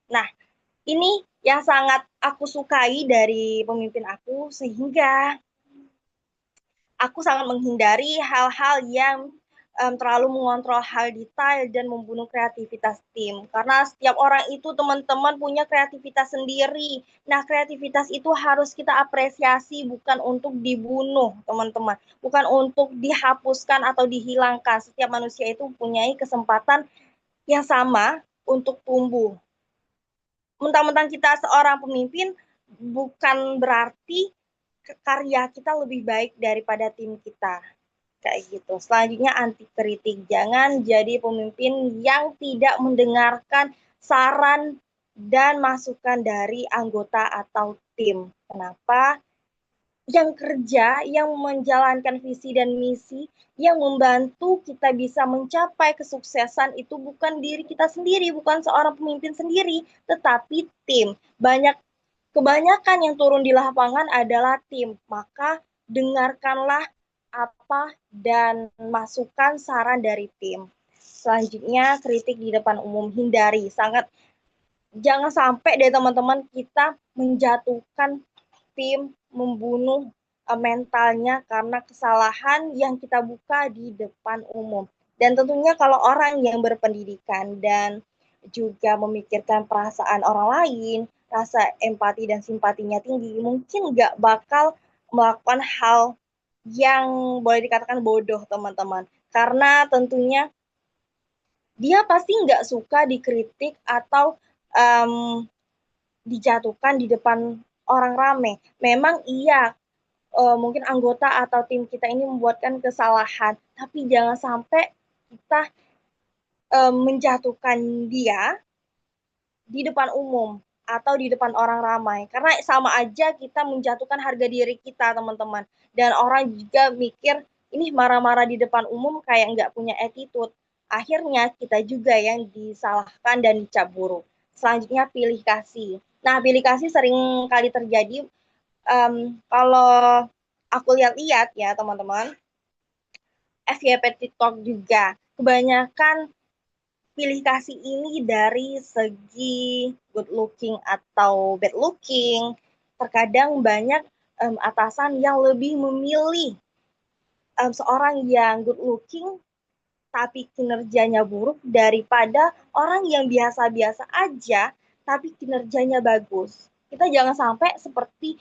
Nah, ini yang sangat aku sukai dari pemimpin aku, sehingga aku sangat menghindari hal-hal yang terlalu mengontrol hal detail dan membunuh kreativitas tim. Karena setiap orang itu, teman-teman, punya kreativitas sendiri. Nah, kreativitas itu harus kita apresiasi, bukan untuk dibunuh, teman-teman. Bukan untuk dihapuskan atau dihilangkan. Setiap manusia itu mempunyai kesempatan yang sama untuk tumbuh. Mentang-mentang kita seorang pemimpin, bukan berarti karya kita lebih baik daripada tim kita. Kayak gitu. Selanjutnya anti kritik. Jangan jadi pemimpin yang tidak mendengarkan saran dan masukan dari anggota atau tim. Kenapa? Yang kerja, yang menjalankan visi dan misi, yang membantu kita bisa mencapai kesuksesan itu bukan diri kita sendiri, bukan seorang pemimpin sendiri, tetapi tim. Kebanyakan yang turun di lapangan adalah tim. Maka dengarkanlah apa dan masukan saran dari tim. Selanjutnya, kritik di depan umum, hindari. Jangan sampai deh teman-teman kita menjatuhkan tim, membunuh mentalnya karena kesalahan yang kita buka di depan umum. Dan tentunya kalau orang yang berpendidikan dan juga memikirkan perasaan orang lain, rasa empati dan simpatinya tinggi, mungkin nggak bakal melakukan hal yang boleh dikatakan bodoh, teman-teman. Karena tentunya dia pasti nggak suka dikritik atau dijatuhkan di depan orang rame. Memang iya, mungkin anggota atau tim kita ini membuatkan kesalahan, tapi jangan sampai kita menjatuhkan dia di depan umum atau di depan orang ramai. Karena sama aja kita menjatuhkan harga diri kita, teman-teman. Dan orang juga mikir, ini marah-marah di depan umum kayak nggak punya attitude. Akhirnya kita juga yang disalahkan dan dicap buruk. Selanjutnya pilih kasih. Nah, pilih kasih sering kali terjadi kalau aku lihat-lihat ya teman-teman, FYP TikTok juga. Kebanyakan pilih kasih ini dari segi good looking atau bad looking. Terkadang banyak atasan yang lebih memilih seorang yang good looking tapi kinerjanya buruk daripada orang yang biasa-biasa aja tapi kinerjanya bagus. Kita jangan sampai seperti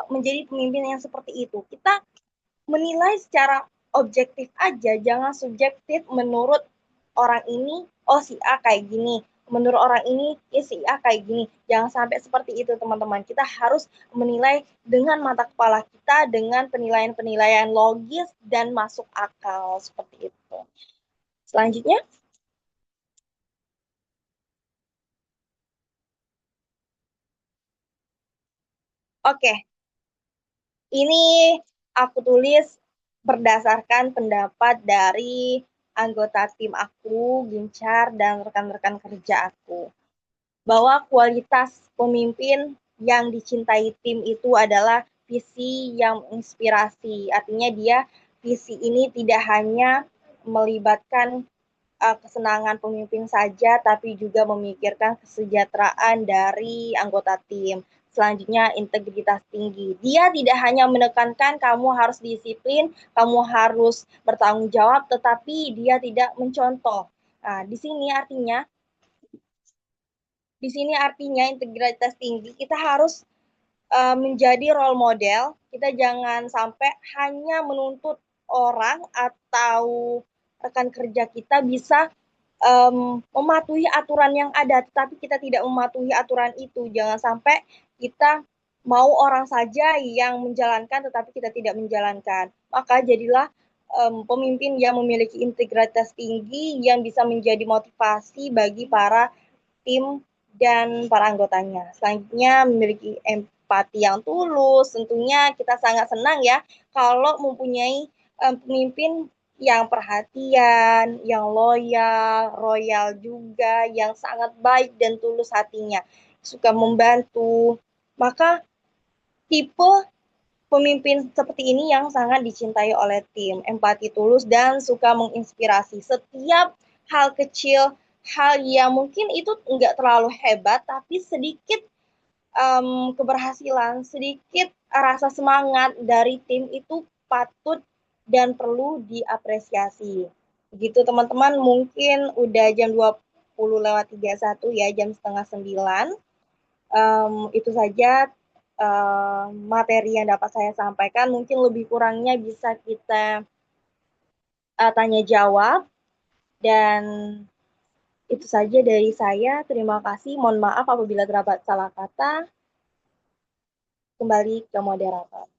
menjadi pemimpin yang seperti itu. Kita menilai secara objektif aja, jangan subjektif menurut orang ini, oh si A kayak gini, menurut orang ini, ya si A kayak gini. Jangan sampai seperti itu teman-teman. Kita harus menilai dengan mata kepala kita, dengan penilaian-penilaian logis dan masuk akal seperti itu. Selanjutnya, oke, ini aku tulis berdasarkan pendapat dari anggota tim aku, Gincar, dan rekan-rekan kerja aku. Bahwa kualitas pemimpin yang dicintai tim itu adalah visi yang menginspirasi. Artinya dia visi ini tidak hanya melibatkan kesenangan pemimpin saja, tapi juga memikirkan kesejahteraan dari anggota tim. Selanjutnya, integritas tinggi. Dia tidak hanya menekankan kamu harus disiplin, kamu harus bertanggung jawab, tetapi dia tidak mencontoh. Nah, di sini artinya integritas tinggi, kita harus menjadi role model. Kita jangan sampai hanya menuntut orang atau rekan kerja kita bisa mematuhi aturan yang ada, tetapi kita tidak mematuhi aturan itu. Jangan sampai kita mau orang saja yang menjalankan, tetapi kita tidak menjalankan. Maka jadilah pemimpin yang memiliki integritas tinggi yang bisa menjadi motivasi bagi para tim dan para anggotanya. Selanjutnya memiliki empati yang tulus. Tentunya kita sangat senang ya kalau mempunyai pemimpin yang perhatian, yang loyal, royal juga, yang sangat baik dan tulus hatinya, suka membantu. Maka tipe pemimpin seperti ini yang sangat dicintai oleh tim, empati tulus dan suka menginspirasi. Setiap hal kecil, hal yang mungkin itu enggak terlalu hebat, tapi sedikit keberhasilan, sedikit rasa semangat dari tim itu patut dan perlu diapresiasi. Begitu teman-teman, mungkin udah jam 20:31 ya, jam setengah 9. Itu saja materi yang dapat saya sampaikan. Mungkin lebih kurangnya bisa kita tanya jawab. Dan itu saja dari saya. Terima kasih. Mohon maaf apabila terdapat salah kata. Kembali ke moderator.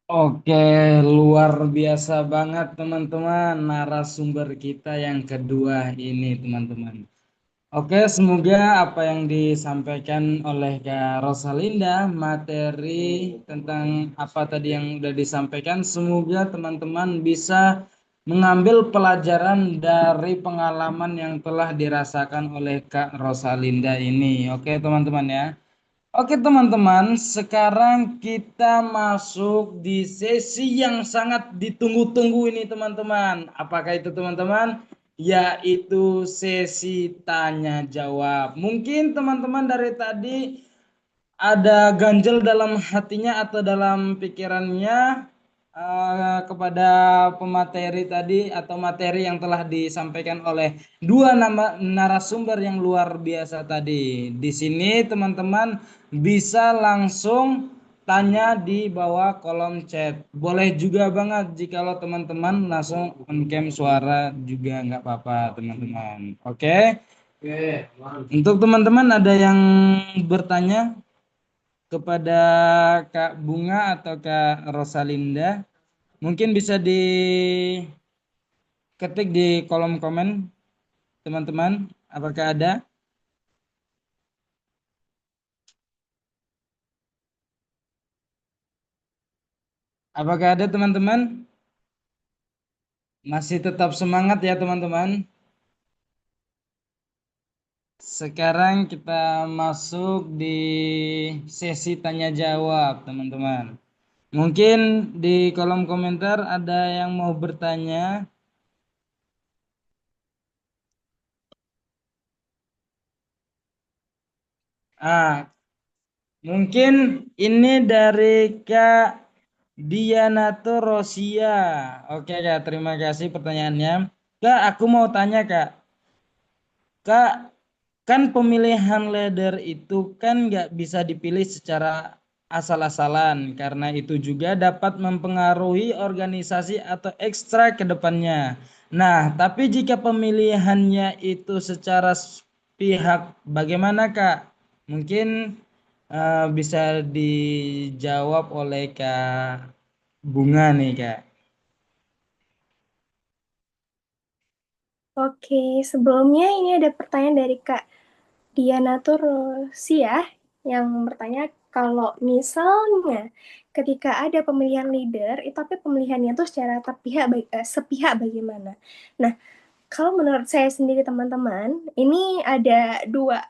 Oke, luar biasa banget teman-teman narasumber kita yang kedua ini teman-teman. Oke, semoga apa yang disampaikan oleh Kak Rosalinda, materi tentang apa tadi yang sudah disampaikan, semoga teman-teman bisa mengambil pelajaran dari pengalaman yang telah dirasakan oleh Kak Rosalinda ini. Oke, teman-teman ya. Oke teman-teman, sekarang kita masuk di sesi yang sangat ditunggu-tunggu ini teman-teman. Apakah itu teman-teman? Yaitu sesi tanya jawab. Mungkin teman-teman dari tadi ada ganjel dalam hatinya atau dalam pikirannya kepada pemateri tadi atau materi yang telah disampaikan oleh dua narasumber yang luar biasa tadi. Di sini teman-teman bisa langsung tanya di bawah kolom chat. Boleh juga banget jikalau teman-teman langsung on-cam suara juga nggak apa-apa teman-teman. Oke? Untuk teman-teman ada yang bertanya kepada Kak Bunga atau Kak Rosalinda, mungkin bisa diketik di kolom komen teman-teman. Apakah ada? Apakah ada teman-teman? Masih tetap semangat ya teman-teman. Sekarang kita masuk di sesi tanya jawab teman-teman. Mungkin di kolom komentar ada yang mau bertanya. Mungkin ini dari Kak Dianato Rosia. Oke Kak, terima kasih pertanyaannya. Kak, aku mau tanya Kak. Kak, kan pemilihan leader itu kan nggak bisa dipilih secara asal-asalan karena itu juga dapat mempengaruhi organisasi atau ekstra ke depannya. Nah, tapi jika pemilihannya itu secara pihak, bagaimana Kak? Mungkin bisa dijawab oleh Kak Bunga nih Kak. Oke, sebelumnya ini ada pertanyaan dari Kak Diana Turosia yang bertanya kalau misalnya ketika ada pemilihan leader, itu tapi pemilihannya itu secara sepihak bagaimana? Nah, kalau menurut saya sendiri teman-teman, ini ada dua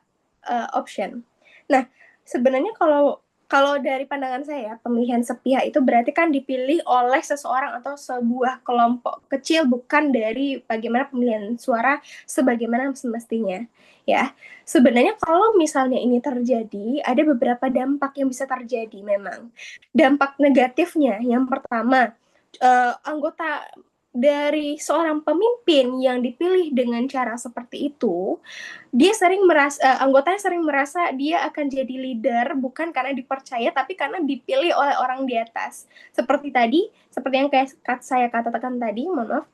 option. Nah, sebenarnya kalau dari pandangan saya, pemilihan sepihak itu berarti kan dipilih oleh seseorang atau sebuah kelompok kecil, bukan dari bagaimana pemilihan suara sebagaimana semestinya. Ya, sebenarnya kalau misalnya ini terjadi, ada beberapa dampak yang bisa terjadi memang. Dampak negatifnya, yang pertama, anggota dari seorang pemimpin yang dipilih dengan cara seperti itu, dia sering merasa anggotanya sering merasa dia akan jadi leader bukan karena dipercaya tapi karena dipilih oleh orang di atas. Seperti yang kayak saya katakan tadi, mohon maaf.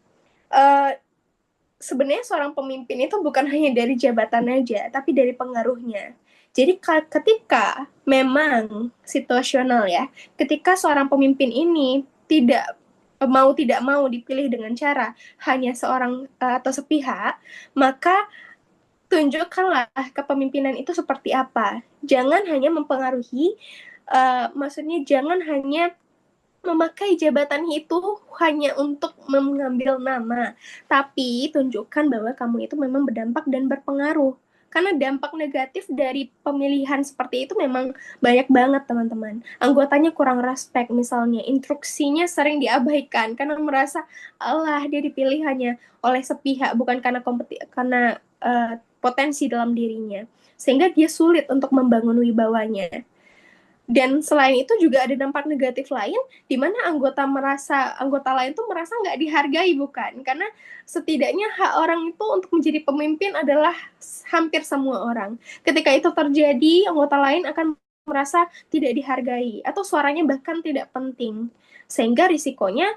Sebenarnya seorang pemimpin itu bukan hanya dari jabatan aja, tapi dari pengaruhnya. Jadi ketika memang situasional ya, ketika seorang pemimpin ini tidak mau dipilih dengan cara hanya seorang atau sepihak, maka tunjukkanlah kepemimpinan itu seperti apa. Jangan hanya mempengaruhi, maksudnya jangan hanya memakai jabatan itu hanya untuk mengambil nama, tapi tunjukkan bahwa kamu itu memang berdampak dan berpengaruh. Karena dampak negatif dari pemilihan seperti itu memang banyak banget, teman-teman. Anggotanya kurang respect, misalnya instruksinya sering diabaikan karena merasa Allah dia dipilih hanya oleh sepihak, bukan karena potensi dalam dirinya, sehingga dia sulit untuk membangun wibawanya. Dan selain itu juga ada dampak negatif lain, di mana anggota lain tuh merasa nggak dihargai, bukan? Karena setidaknya hak orang itu untuk menjadi pemimpin adalah hampir semua orang. Ketika itu terjadi, anggota lain akan merasa tidak dihargai atau suaranya bahkan tidak penting, sehingga risikonya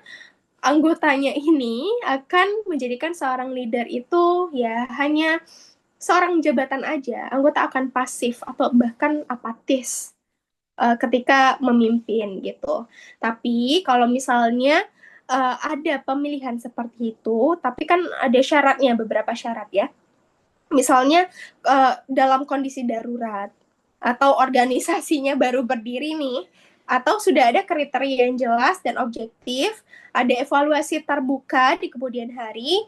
anggotanya ini akan menjadikan seorang leader itu ya hanya seorang jabatan aja. Anggota akan pasif atau bahkan apatis ketika memimpin gitu. Tapi kalau misalnya ada pemilihan seperti itu, tapi kan ada syaratnya, beberapa syarat ya. Misalnya dalam kondisi darurat atau organisasinya baru berdiri nih, atau sudah ada kriteria yang jelas dan objektif, ada evaluasi terbuka di kemudian hari,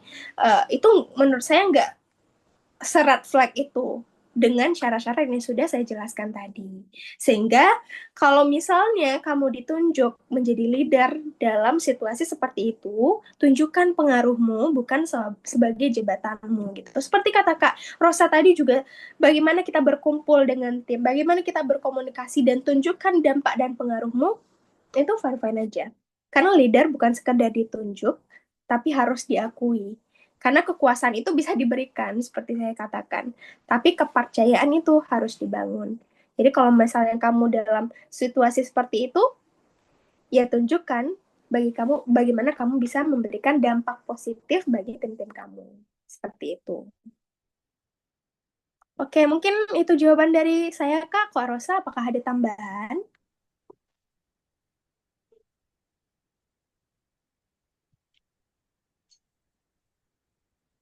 itu menurut saya nggak serat flag itu dengan syarat-syarat yang sudah saya jelaskan tadi. Sehingga kalau misalnya kamu ditunjuk menjadi leader dalam situasi seperti itu, tunjukkan pengaruhmu bukan sebagai jabatanmu gitu. Seperti kata Kak Rosa tadi juga, bagaimana kita berkumpul dengan tim, bagaimana kita berkomunikasi dan tunjukkan dampak dan pengaruhmu, itu fine-fine aja. Karena leader bukan sekedar ditunjuk, tapi harus diakui. Karena kekuasaan itu bisa diberikan, seperti saya katakan. Tapi kepercayaan itu harus dibangun. Jadi kalau misalnya kamu dalam situasi seperti itu, ya tunjukkan bagaimana kamu bisa memberikan dampak positif bagi tim-tim kamu. Seperti itu. Oke, mungkin itu jawaban dari saya, Kak. Kak Rosa, apakah ada tambahan?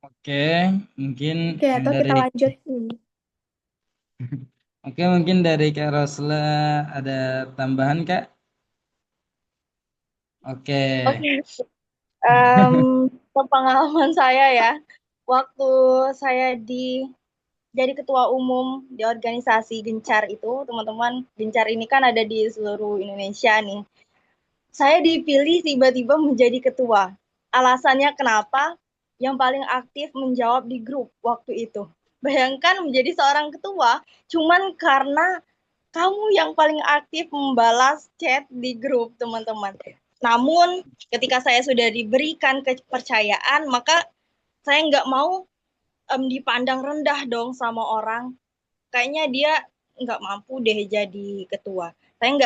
Oke, mungkin Oke, atau kita dari lanjut. Oke, mungkin dari Kak Rosla ada tambahan, Kak? Oke. Oke, pengalaman saya ya, waktu saya jadi ketua umum di organisasi Gencar itu, teman-teman, Gencar ini kan ada di seluruh Indonesia nih. Saya dipilih tiba-tiba menjadi ketua. Alasannya kenapa? Yang paling aktif menjawab di grup waktu itu. Bayangkan menjadi seorang ketua, cuman karena kamu yang paling aktif membalas chat di grup, teman-teman. Namun, ketika saya sudah diberikan kepercayaan, maka saya nggak mau dipandang rendah dong sama orang. Kayaknya dia nggak mampu deh jadi ketua. Saya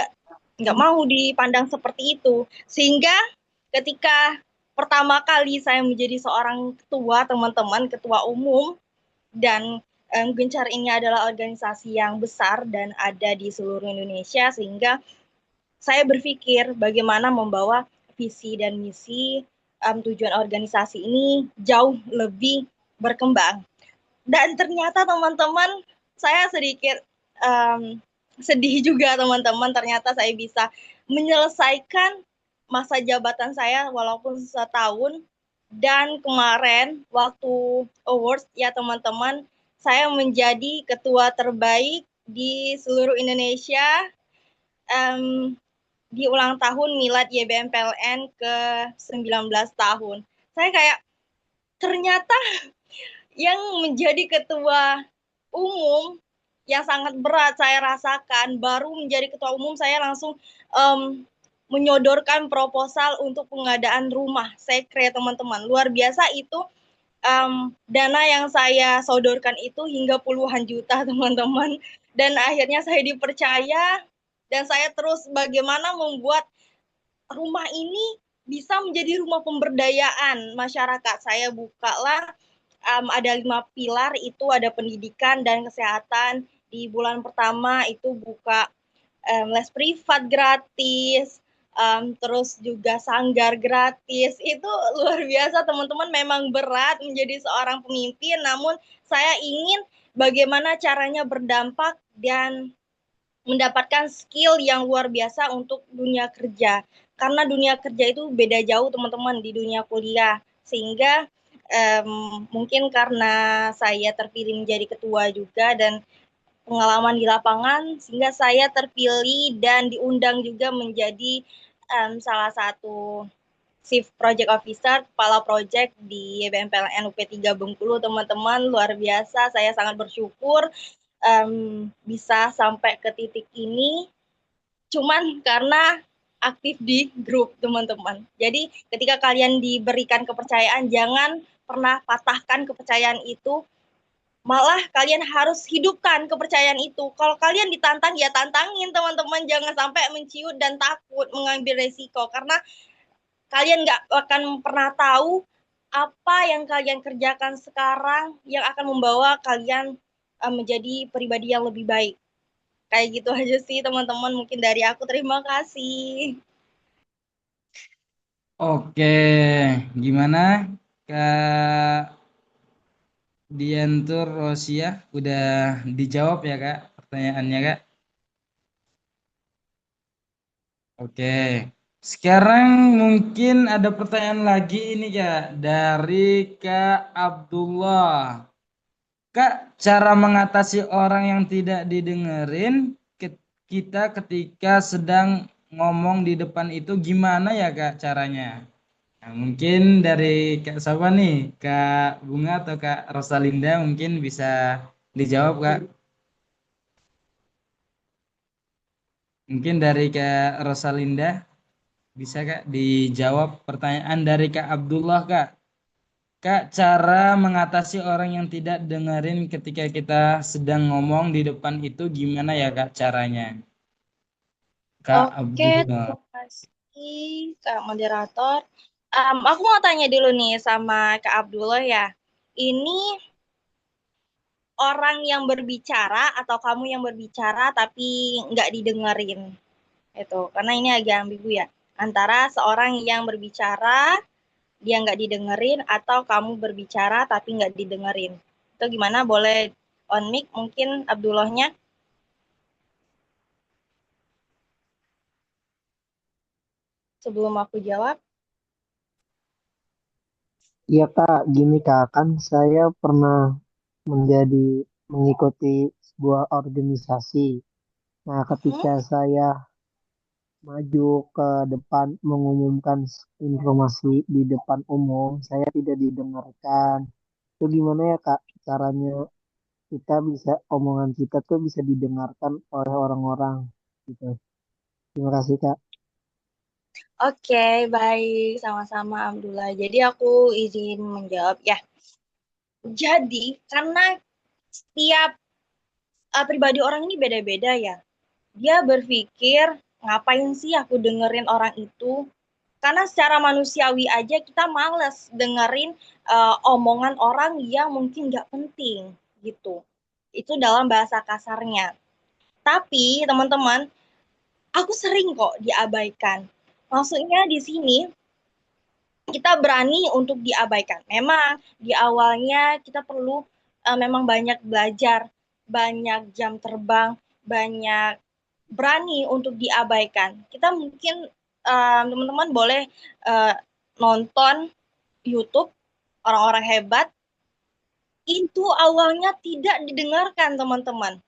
nggak mau dipandang seperti itu. Sehingga ketika pertama kali saya menjadi seorang ketua, teman-teman, ketua umum, dan Gencar ini adalah organisasi yang besar dan ada di seluruh Indonesia, sehingga saya berpikir bagaimana membawa visi dan misi tujuan organisasi ini jauh lebih berkembang. Dan ternyata teman-teman, saya sedikit sedih juga teman-teman, ternyata saya bisa menyelesaikan masa jabatan saya walaupun setahun. Dan kemarin waktu awards ya teman-teman, saya menjadi ketua terbaik di seluruh Indonesia di ulang tahun Milad YBM PLN ke 19 tahun. Saya kayak ternyata yang menjadi ketua umum yang sangat berat saya rasakan. Baru menjadi ketua umum saya langsung menyodorkan proposal untuk pengadaan rumah sekre, teman-teman. Luar biasa itu, dana yang saya sodorkan itu hingga puluhan juta, teman-teman. Dan akhirnya saya dipercaya dan saya terus bagaimana membuat rumah ini bisa menjadi rumah pemberdayaan masyarakat. Saya bukalah ada 5 pilar, itu ada pendidikan dan kesehatan. Di bulan pertama itu buka les privat gratis, terus juga sanggar gratis. Itu luar biasa teman-teman, memang berat menjadi seorang pemimpin, namun saya ingin bagaimana caranya berdampak dan mendapatkan skill yang luar biasa untuk dunia kerja. Karena dunia kerja itu beda jauh teman-teman di dunia kuliah. Sehingga mungkin karena saya terpilih menjadi ketua juga dan pengalaman di lapangan, sehingga saya terpilih dan diundang juga menjadi salah satu Chief Project Officer, Kepala Project di YBM PLN UP3 Bengkulu, teman-teman. Luar biasa, saya sangat bersyukur bisa sampai ke titik ini. Cuman karena aktif di grup, teman-teman. Jadi ketika kalian diberikan kepercayaan, jangan pernah patahkan kepercayaan itu, malah kalian harus hidupkan kepercayaan itu. Kalau kalian ditantang, ya tantangin teman-teman, jangan sampai menciut dan takut mengambil resiko, karena kalian nggak akan pernah tahu apa yang kalian kerjakan sekarang yang akan membawa kalian menjadi pribadi yang lebih baik. Kayak gitu aja sih teman-teman, mungkin dari aku. Terima kasih. Oke, gimana Kak Diantur Rosia? Udah dijawab ya Kak pertanyaannya Kak? Oke, sekarang mungkin ada pertanyaan lagi ini Kak dari Kak Abdullah. Kak, cara mengatasi orang yang tidak didengerin kita ketika sedang ngomong di depan itu gimana ya Kak caranya? Nah, mungkin dari Kak siapa nih? Kak Bunga atau Kak Rosalinda mungkin bisa dijawab Kak. Mungkin dari Kak Rosalinda bisa Kak dijawab pertanyaan dari Kak Abdullah Kak. Kak, cara mengatasi orang yang tidak dengerin ketika kita sedang ngomong di depan itu gimana ya Kak caranya? Kak Oke, Abdullah. terima kasih Kak Moderator. Aku mau tanya dulu nih sama Kak Abdullah ya. Ini orang yang berbicara atau kamu yang berbicara tapi nggak didengerin? Itu, karena ini agak ambigu ya. Antara seorang yang berbicara, dia nggak didengerin, atau kamu berbicara tapi nggak didengerin. Itu gimana? Boleh on mic mungkin Abdullahnya? Sebelum aku jawab. Iya Kak, gini Kak, kan saya pernah mengikuti sebuah organisasi. Nah, ketika saya maju ke depan mengumumkan informasi di depan umum, saya tidak didengarkan. Itu gimana ya Kak, caranya kita bisa, omongan kita tuh bisa didengarkan oleh orang-orang gitu. Terima kasih Kak. Oke, baik. Sama-sama Abdullah. Jadi aku izin menjawab ya. Jadi, karena setiap pribadi orang ini beda-beda ya. Dia berpikir, ngapain sih aku dengerin orang itu? Karena secara manusiawi aja kita males dengerin omongan orang yang mungkin nggak penting gitu. Itu dalam bahasa kasarnya. Tapi teman-teman, aku sering kok diabaikan. Maksudnya di sini kita berani untuk diabaikan. Memang di awalnya kita perlu memang banyak belajar, banyak jam terbang, banyak berani untuk diabaikan. Kita mungkin teman-teman boleh nonton YouTube orang-orang hebat, itu awalnya tidak didengarkan teman-teman.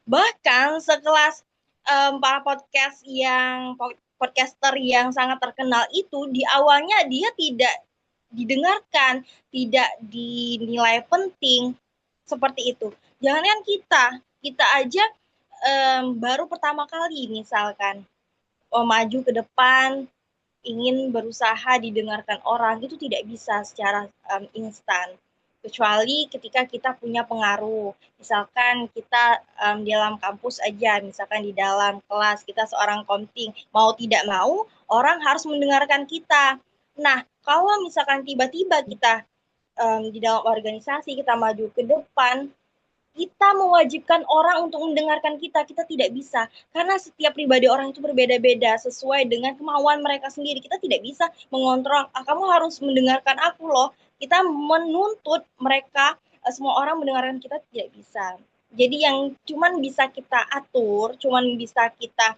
Bahkan sekelas para podcaster yang sangat terkenal itu di awalnya dia tidak didengarkan, tidak dinilai penting seperti itu. Jangan kita aja baru pertama kali misalkan maju ke depan ingin berusaha didengarkan orang itu tidak bisa secara instan kecuali ketika kita punya pengaruh. Misalkan kita di dalam kampus aja, misalkan di dalam kelas kita seorang komting, mau tidak mau orang harus mendengarkan kita. Nah, kalau misalkan tiba-tiba kita di dalam organisasi kita maju ke depan, kita mewajibkan orang untuk mendengarkan kita, kita tidak bisa. Karena setiap pribadi orang itu berbeda-beda sesuai dengan kemauan mereka sendiri. Kita tidak bisa mengontrol, kamu harus mendengarkan aku loh. Kita menuntut mereka, semua orang mendengarkan kita, tidak bisa. Jadi yang cuman bisa kita atur, cuman bisa kita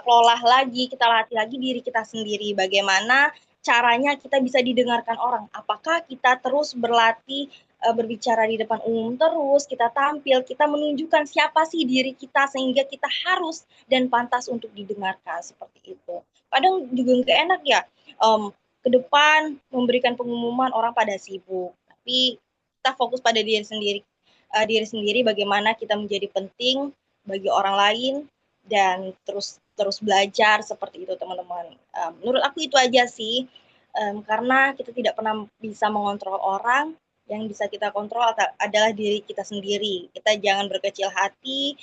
kelola lagi, kita latih lagi diri kita sendiri. Bagaimana caranya kita bisa didengarkan orang? Apakah kita terus berlatih berbicara di depan umum terus, kita tampil, kita menunjukkan siapa sih diri kita sehingga kita harus dan pantas untuk didengarkan seperti itu. Kadang juga nggak enak ya, ke depan memberikan pengumuman orang pada sibuk, tapi kita fokus pada diri sendiri bagaimana kita menjadi penting bagi orang lain dan terus belajar seperti itu teman-teman. Menurut aku itu aja sih, karena kita tidak pernah bisa mengontrol orang, yang bisa kita kontrol adalah diri kita sendiri. Kita jangan berkecil hati,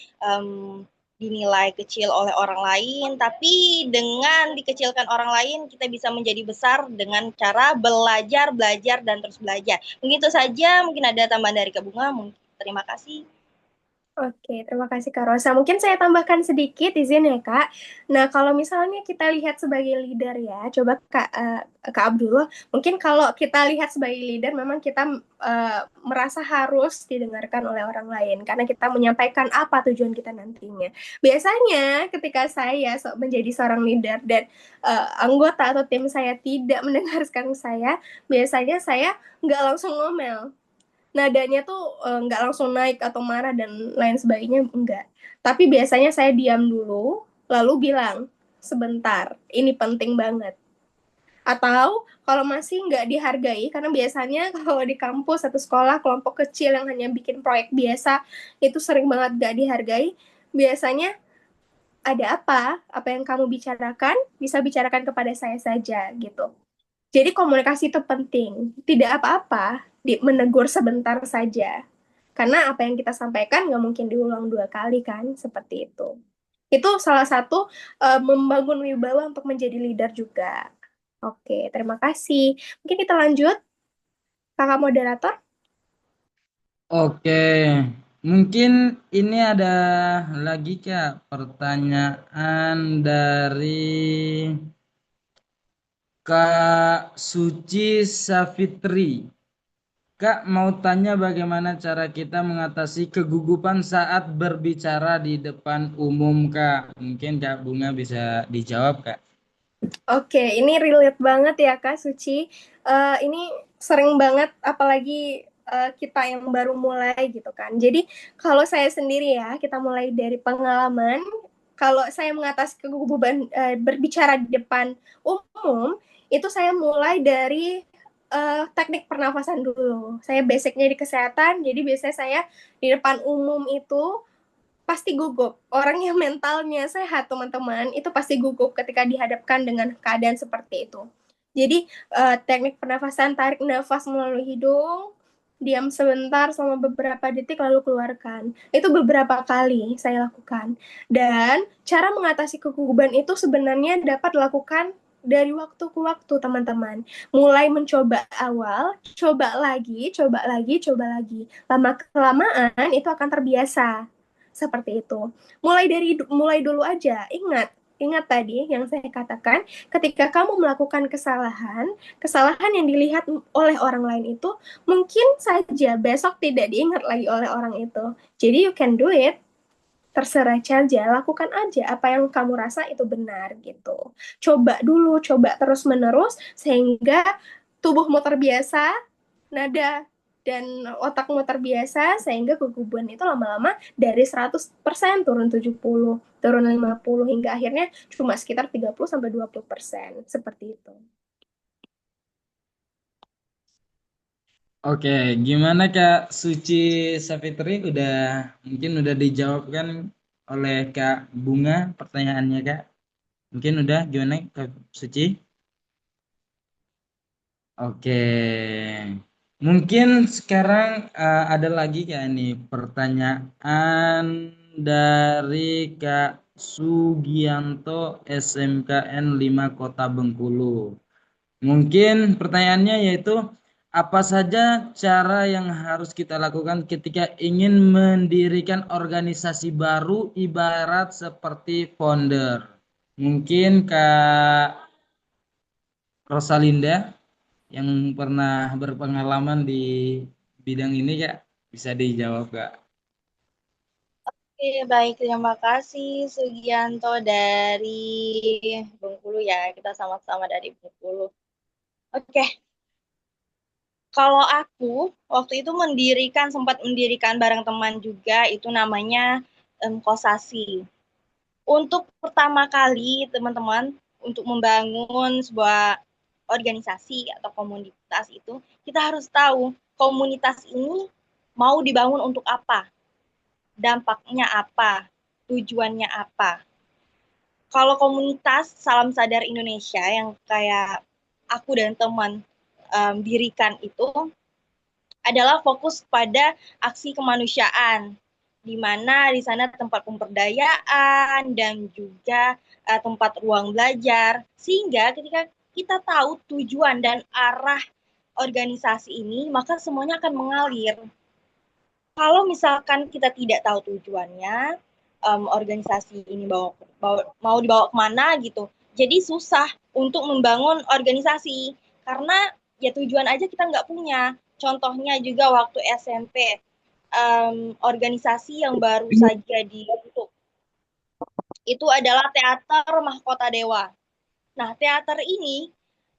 dinilai kecil oleh orang lain, tapi dengan dikecilkan orang lain, kita bisa menjadi besar dengan cara belajar, dan terus belajar. Mungkin itu saja, mungkin ada tambahan dari Kak Bunga, terima kasih. Oke, terima kasih Kak Rosa. Mungkin saya tambahkan sedikit, izin ya Kak. Nah, kalau misalnya kita lihat sebagai leader ya, coba Kak Abdullah, mungkin kalau kita lihat sebagai leader, memang kita merasa harus didengarkan oleh orang lain, karena kita menyampaikan apa tujuan kita nantinya. Biasanya ketika saya menjadi seorang leader dan anggota atau tim saya tidak mendengarkan saya, biasanya saya nggak langsung ngomel. Nadanya tuh nggak langsung naik atau marah dan lain sebagainya, enggak. Tapi biasanya saya diam dulu, lalu bilang, sebentar, ini penting banget. Atau kalau masih nggak dihargai, karena biasanya kalau di kampus atau sekolah, kelompok kecil yang hanya bikin proyek biasa, itu sering banget nggak dihargai, biasanya ada apa yang kamu bicarakan, bisa bicarakan kepada saya saja, gitu. Jadi komunikasi itu penting. Tidak apa-apa menegur sebentar saja. Karena apa yang kita sampaikan nggak mungkin diulang 2 kali kan, seperti itu. Itu salah satu membangun wibawa untuk menjadi leader juga. Oke, terima kasih. Mungkin kita lanjut, kakak moderator. Oke, mungkin ini ada lagi Kak pertanyaan dari Kak Suci Safitri. Kak mau tanya bagaimana cara kita mengatasi kegugupan saat berbicara di depan umum Kak. Mungkin Kak Bunga bisa dijawab Kak. Oke, ini relate banget ya Kak Suci. Ini sering banget, apalagi kita yang baru mulai gitu kan. Jadi kalau saya sendiri ya, kita mulai dari pengalaman. Kalau saya mengatasi kegugupan berbicara di depan umum, itu saya mulai dari teknik pernafasan dulu. Saya basicnya di kesehatan, jadi biasanya saya di depan umum itu pasti gugup. Orang yang mentalnya sehat, teman-teman, itu pasti gugup ketika dihadapkan dengan keadaan seperti itu. Jadi, teknik pernafasan, tarik nafas melalui hidung, diam sebentar selama beberapa detik lalu keluarkan. Itu beberapa kali saya lakukan. Dan cara mengatasi kegugupan itu sebenarnya dapat dilakukan dari waktu ke waktu, teman-teman. Mulai mencoba awal, coba lagi, coba lagi, coba lagi. Lama-kelamaan itu akan terbiasa seperti itu. Mulai dulu aja. Ingat tadi yang saya katakan, ketika kamu melakukan kesalahan yang dilihat oleh orang lain itu mungkin saja besok tidak diingat lagi oleh orang itu. Jadi you can do it. Terserah saja, lakukan aja apa yang kamu rasa itu benar gitu. Coba dulu, coba terus-menerus sehingga tubuhmu terbiasa, nada dan otakmu terbiasa sehingga keguguran itu lama-lama dari 100% turun 70, turun 50 hingga akhirnya cuma sekitar 30-20%. Seperti itu. Oke, gimana Kak Suci Safitri? Mungkin udah dijawabkan oleh Kak Bunga pertanyaannya Kak. Mungkin udah gimana Kak Suci? Oke. Mungkin sekarang ada lagi Kak ini pertanyaan dari Kak Sugianto SMKN 5 Kota Bengkulu. Mungkin pertanyaannya yaitu apa saja cara yang harus kita lakukan ketika ingin mendirikan organisasi baru ibarat seperti founder. Mungkin Kak Rosalinda yang pernah berpengalaman di bidang ini Kak, bisa dijawab Kak. Oke, baik. Terima kasih Sugianto dari Bengkulu ya. Kita sama-sama dari Bengkulu. Oke, kalau aku waktu itu sempat mendirikan bareng teman juga, itu namanya Kosasi. Untuk pertama kali teman-teman untuk membangun sebuah organisasi atau komunitas itu, kita harus tahu komunitas ini mau dibangun untuk apa, dampaknya apa, tujuannya apa. Kalau komunitas Salam Sadar Indonesia yang kayak aku dan teman dirikan itu adalah fokus pada aksi kemanusiaan, di mana di sana tempat pemberdayaan dan juga tempat ruang belajar, sehingga ketika kita tahu tujuan dan arah organisasi ini, maka semuanya akan mengalir. Kalau misalkan kita tidak tahu tujuannya, organisasi ini mau dibawa kemana gitu, jadi susah untuk membangun organisasi, karena ya tujuan aja kita nggak punya. Contohnya juga waktu SMP, organisasi yang baru saja dibentuk, itu adalah Teater Mahkota Dewa. Nah, teater ini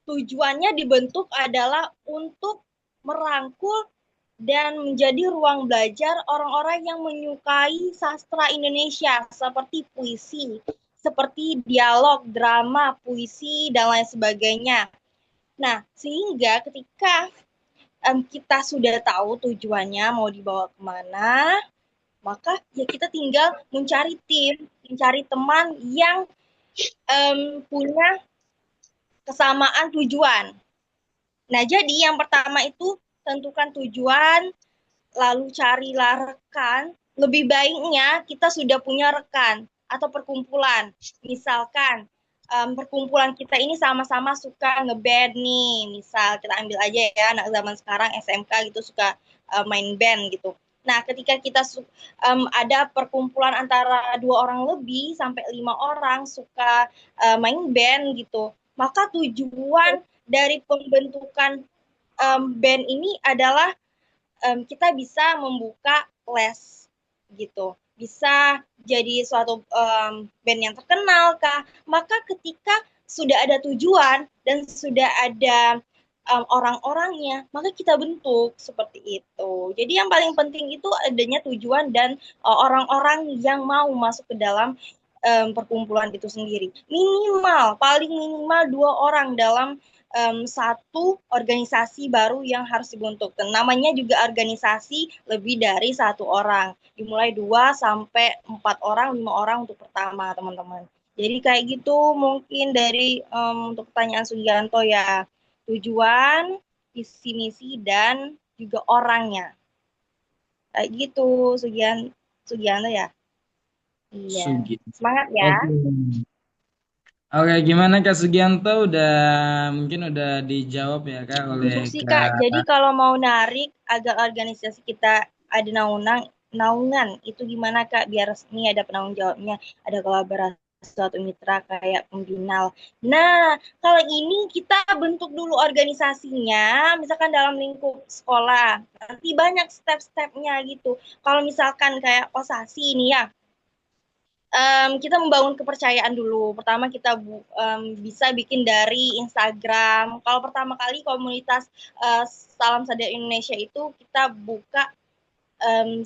tujuannya dibentuk adalah untuk merangkul dan menjadi ruang belajar orang-orang yang menyukai sastra Indonesia seperti puisi, seperti dialog, drama, puisi, dan lain sebagainya. Nah, sehingga ketika kita sudah tahu tujuannya mau dibawa kemana, maka ya kita tinggal mencari tim, mencari teman yang punya kesamaan tujuan. Nah, jadi yang pertama itu tentukan tujuan, lalu carilah rekan. Lebih baiknya kita sudah punya rekan atau perkumpulan. Misalkan perkumpulan kita ini sama-sama suka ngeband nih. Misal kita ambil aja ya anak zaman sekarang SMK gitu suka main band gitu. Nah, ketika kita ada perkumpulan antara 2 orang lebih sampai 5 orang suka main band gitu, maka tujuan dari pembentukan band ini adalah kita bisa membuka les gitu, bisa jadi suatu band yang terkenal kah. Maka ketika sudah ada tujuan dan sudah ada orang-orangnya, maka kita bentuk seperti itu. Jadi yang paling penting itu adanya tujuan dan orang-orang yang mau masuk ke dalam perkumpulan itu sendiri. Paling minimal 2 orang dalam satu organisasi baru yang harus dibentuk. Dan namanya juga organisasi lebih dari 1 orang. Dimulai 2 sampai 4 orang, 5 orang untuk pertama, teman-teman. Jadi kayak gitu mungkin dari untuk pertanyaan Sugianto ya. Tujuan, visi misi dan juga orangnya. Kayak gitu Sugianto ya. Iya. Sugi. Semangat ya. Oke. Oke, gimana Kak Sugianto? Mungkin udah dijawab ya Kak oleh Untuk sih Kak, Kak. jadi kalau mau narik agar organisasi kita ada naungan itu gimana Kak biar resmi ada penanggung jawabnya, ada kolaborasi suatu mitra kayak pembinal. Nah, kalau ini kita bentuk dulu organisasinya, misalkan dalam lingkup sekolah, nanti banyak step-stepnya gitu. Kalau misalkan kayak Kosasi ini ya, kita membangun kepercayaan dulu. Pertama kita bisa bikin dari Instagram. Kalau pertama kali komunitas Salam Sadar Indonesia itu kita buka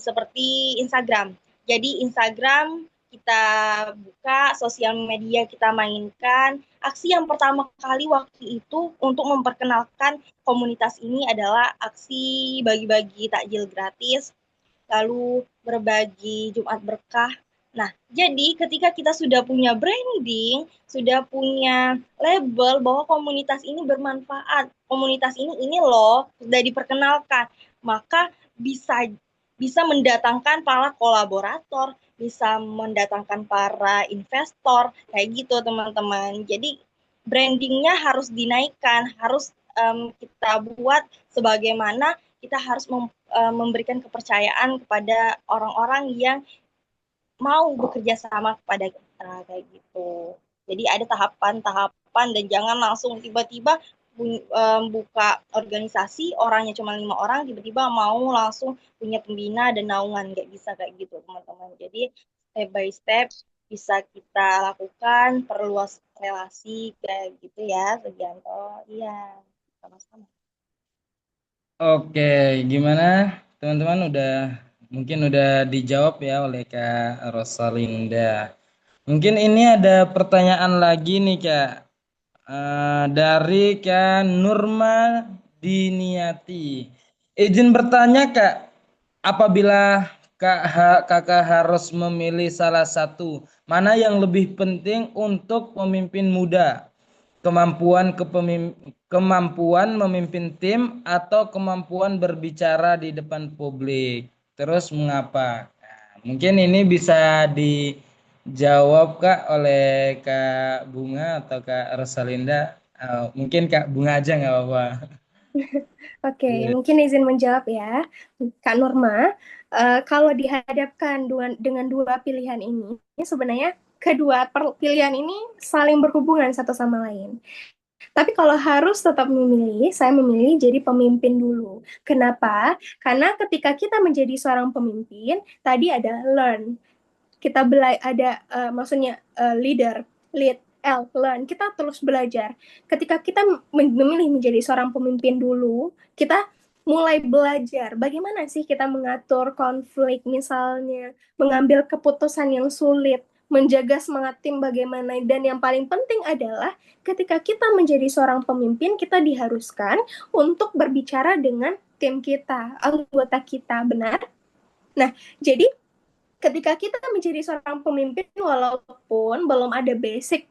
seperti Instagram. Jadi Instagram kita buka, sosial media kita mainkan. Aksi yang pertama kali waktu itu untuk memperkenalkan komunitas ini adalah aksi bagi-bagi takjil gratis, lalu berbagi Jumat Berkah. Nah, jadi ketika kita sudah punya branding, sudah punya label bahwa komunitas ini bermanfaat, komunitas ini loh sudah diperkenalkan, maka bisa mendatangkan para kolaborator, bisa mendatangkan para investor, kayak gitu teman-teman. Jadi brandingnya harus dinaikkan, harus kita buat sebagaimana kita harus memberikan kepercayaan kepada orang-orang yang mau bekerja sama kepada kita kayak gitu. Jadi ada tahapan-tahapan dan jangan langsung tiba-tiba buka organisasi orangnya cuma 5 orang tiba-tiba mau langsung punya pembina dan naungan, nggak bisa kayak gitu teman-teman. Jadi step by step bisa kita lakukan, perluas relasi kayak gitu ya Sugianto. Iya, sama-sama. Oke, gimana teman-teman mungkin udah dijawab ya oleh Kak Rosalinda. Mungkin ini ada pertanyaan lagi nih Kak. Dari Kak Nurma Diniati. Izin bertanya Kak, apabila kakak harus memilih salah satu, mana yang lebih penting untuk pemimpin muda? Kemampuan memimpin tim atau kemampuan berbicara di depan publik? Terus mengapa? Nah, mungkin ini bisa dijawab Kak oleh Kak Bunga atau Kak Rosalinda. Mungkin Kak Bunga aja nggak apa-apa. Oke, Iya. mungkin izin menjawab ya, Kak Norma. Kalau dihadapkan dengan dua pilihan ini, sebenarnya kedua pilihan ini saling berhubungan satu sama lain. Tapi kalau harus tetap memilih, saya memilih jadi pemimpin dulu. Kenapa? Karena ketika kita menjadi seorang pemimpin, tadi ada learn. Kita maksudnya lead, learn. Kita terus belajar. Ketika kita memilih menjadi seorang pemimpin dulu, kita mulai belajar bagaimana sih kita mengatur konflik misalnya, mengambil keputusan yang sulit, menjaga semangat tim bagaimana, dan yang paling penting adalah ketika kita menjadi seorang pemimpin, kita diharuskan untuk berbicara dengan tim kita, anggota kita, benar? Nah, jadi ketika kita menjadi seorang pemimpin, walaupun belum ada basic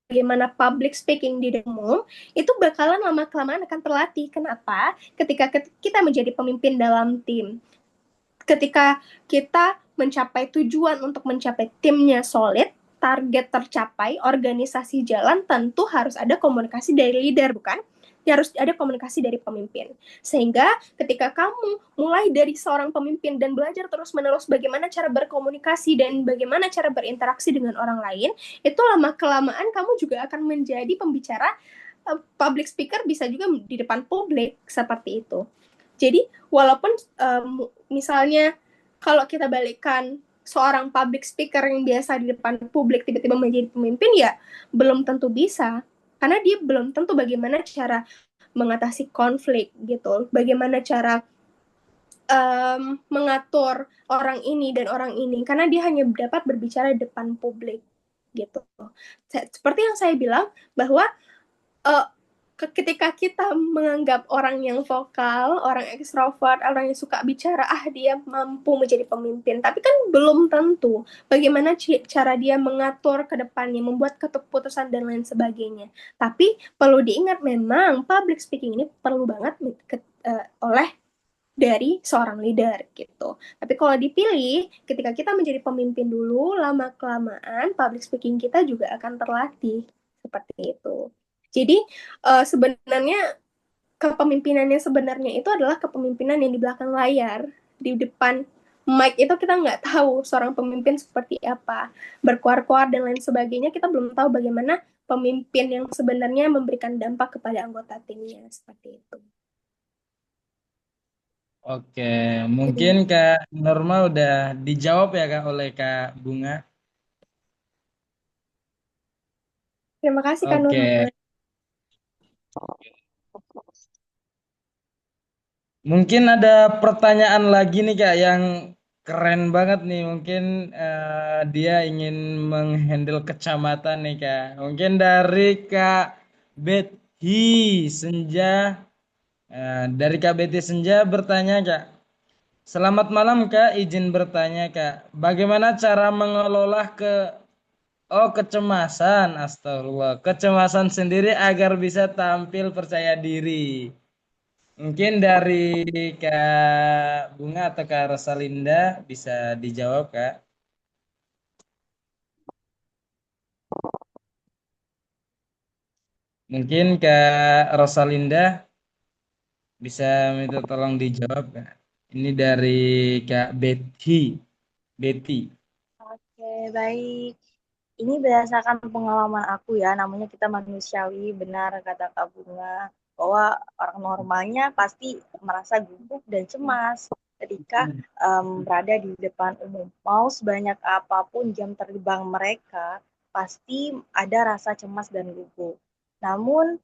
bagaimana public speaking di umum, itu bakalan lama-kelamaan akan terlatih. Kenapa? Ketika kita menjadi pemimpin dalam tim, ketika kita mencapai tujuan untuk mencapai timnya solid, target tercapai, organisasi jalan, tentu harus ada komunikasi dari leader, bukan? Harus ada komunikasi dari pemimpin. Sehingga ketika kamu mulai dari seorang pemimpin dan belajar terus-menerus bagaimana cara berkomunikasi dan bagaimana cara berinteraksi dengan orang lain, itu lama-kelamaan kamu juga akan menjadi pembicara public speaker, bisa juga di depan publik, seperti itu. Jadi walaupun misalnya kalau kita balikkan seorang public speaker yang biasa di depan publik tiba-tiba menjadi pemimpin, ya belum tentu bisa, karena dia belum tentu bagaimana cara mengatasi konflik gitu, bagaimana cara mengatur orang ini dan orang ini, karena dia hanya dapat berbicara di depan publik gitu. Seperti yang saya bilang bahwa ketika kita menganggap orang yang vokal, orang ekstrovert, orang yang suka bicara, dia mampu menjadi pemimpin. Tapi kan belum tentu bagaimana cara dia mengatur ke depannya, membuat keputusan dan lain sebagainya. Tapi perlu diingat memang public speaking ini perlu banget oleh dari seorang leader gitu. Tapi kalau dipilih, ketika kita menjadi pemimpin dulu, lama-kelamaan public speaking kita juga akan terlatih seperti itu. Jadi sebenarnya kepemimpinannya sebenarnya itu adalah kepemimpinan yang di belakang layar. Di depan mic itu kita nggak tahu seorang pemimpin seperti apa, berkuar-kuar dan lain sebagainya, kita belum tahu bagaimana pemimpin yang sebenarnya memberikan dampak kepada anggota timnya, seperti itu. Oke, mungkin Kak Norma udah dijawab ya Kak oleh Kak Bunga. Terima kasih Kak Oke, Nurman. mungkin ada pertanyaan lagi nih Kak yang keren banget nih. Mungkin dia ingin menghandle kecamatan nih Kak. Mungkin dari Kak Betty Senja. Dari Kak Betty Senja bertanya Kak. Selamat malam Kak, izin bertanya Kak. Bagaimana cara mengelola kecemasan, astagfirullah. Kecemasan sendiri agar bisa tampil percaya diri. Mungkin dari Kak Bunga atau Kak Rosalinda bisa dijawab, Kak. Mungkin Kak Rosalinda bisa minta tolong dijawab, Kak. Ini dari Kak Betty. Betty. Oke, baik. Ini berdasarkan pengalaman aku ya, namanya kita manusiawi, benar kata Kak Bunga, bahwa orang normalnya pasti merasa gugup dan cemas ketika berada di depan umum. Mau sebanyak apapun jam terbang mereka, pasti ada rasa cemas dan gugup. Namun,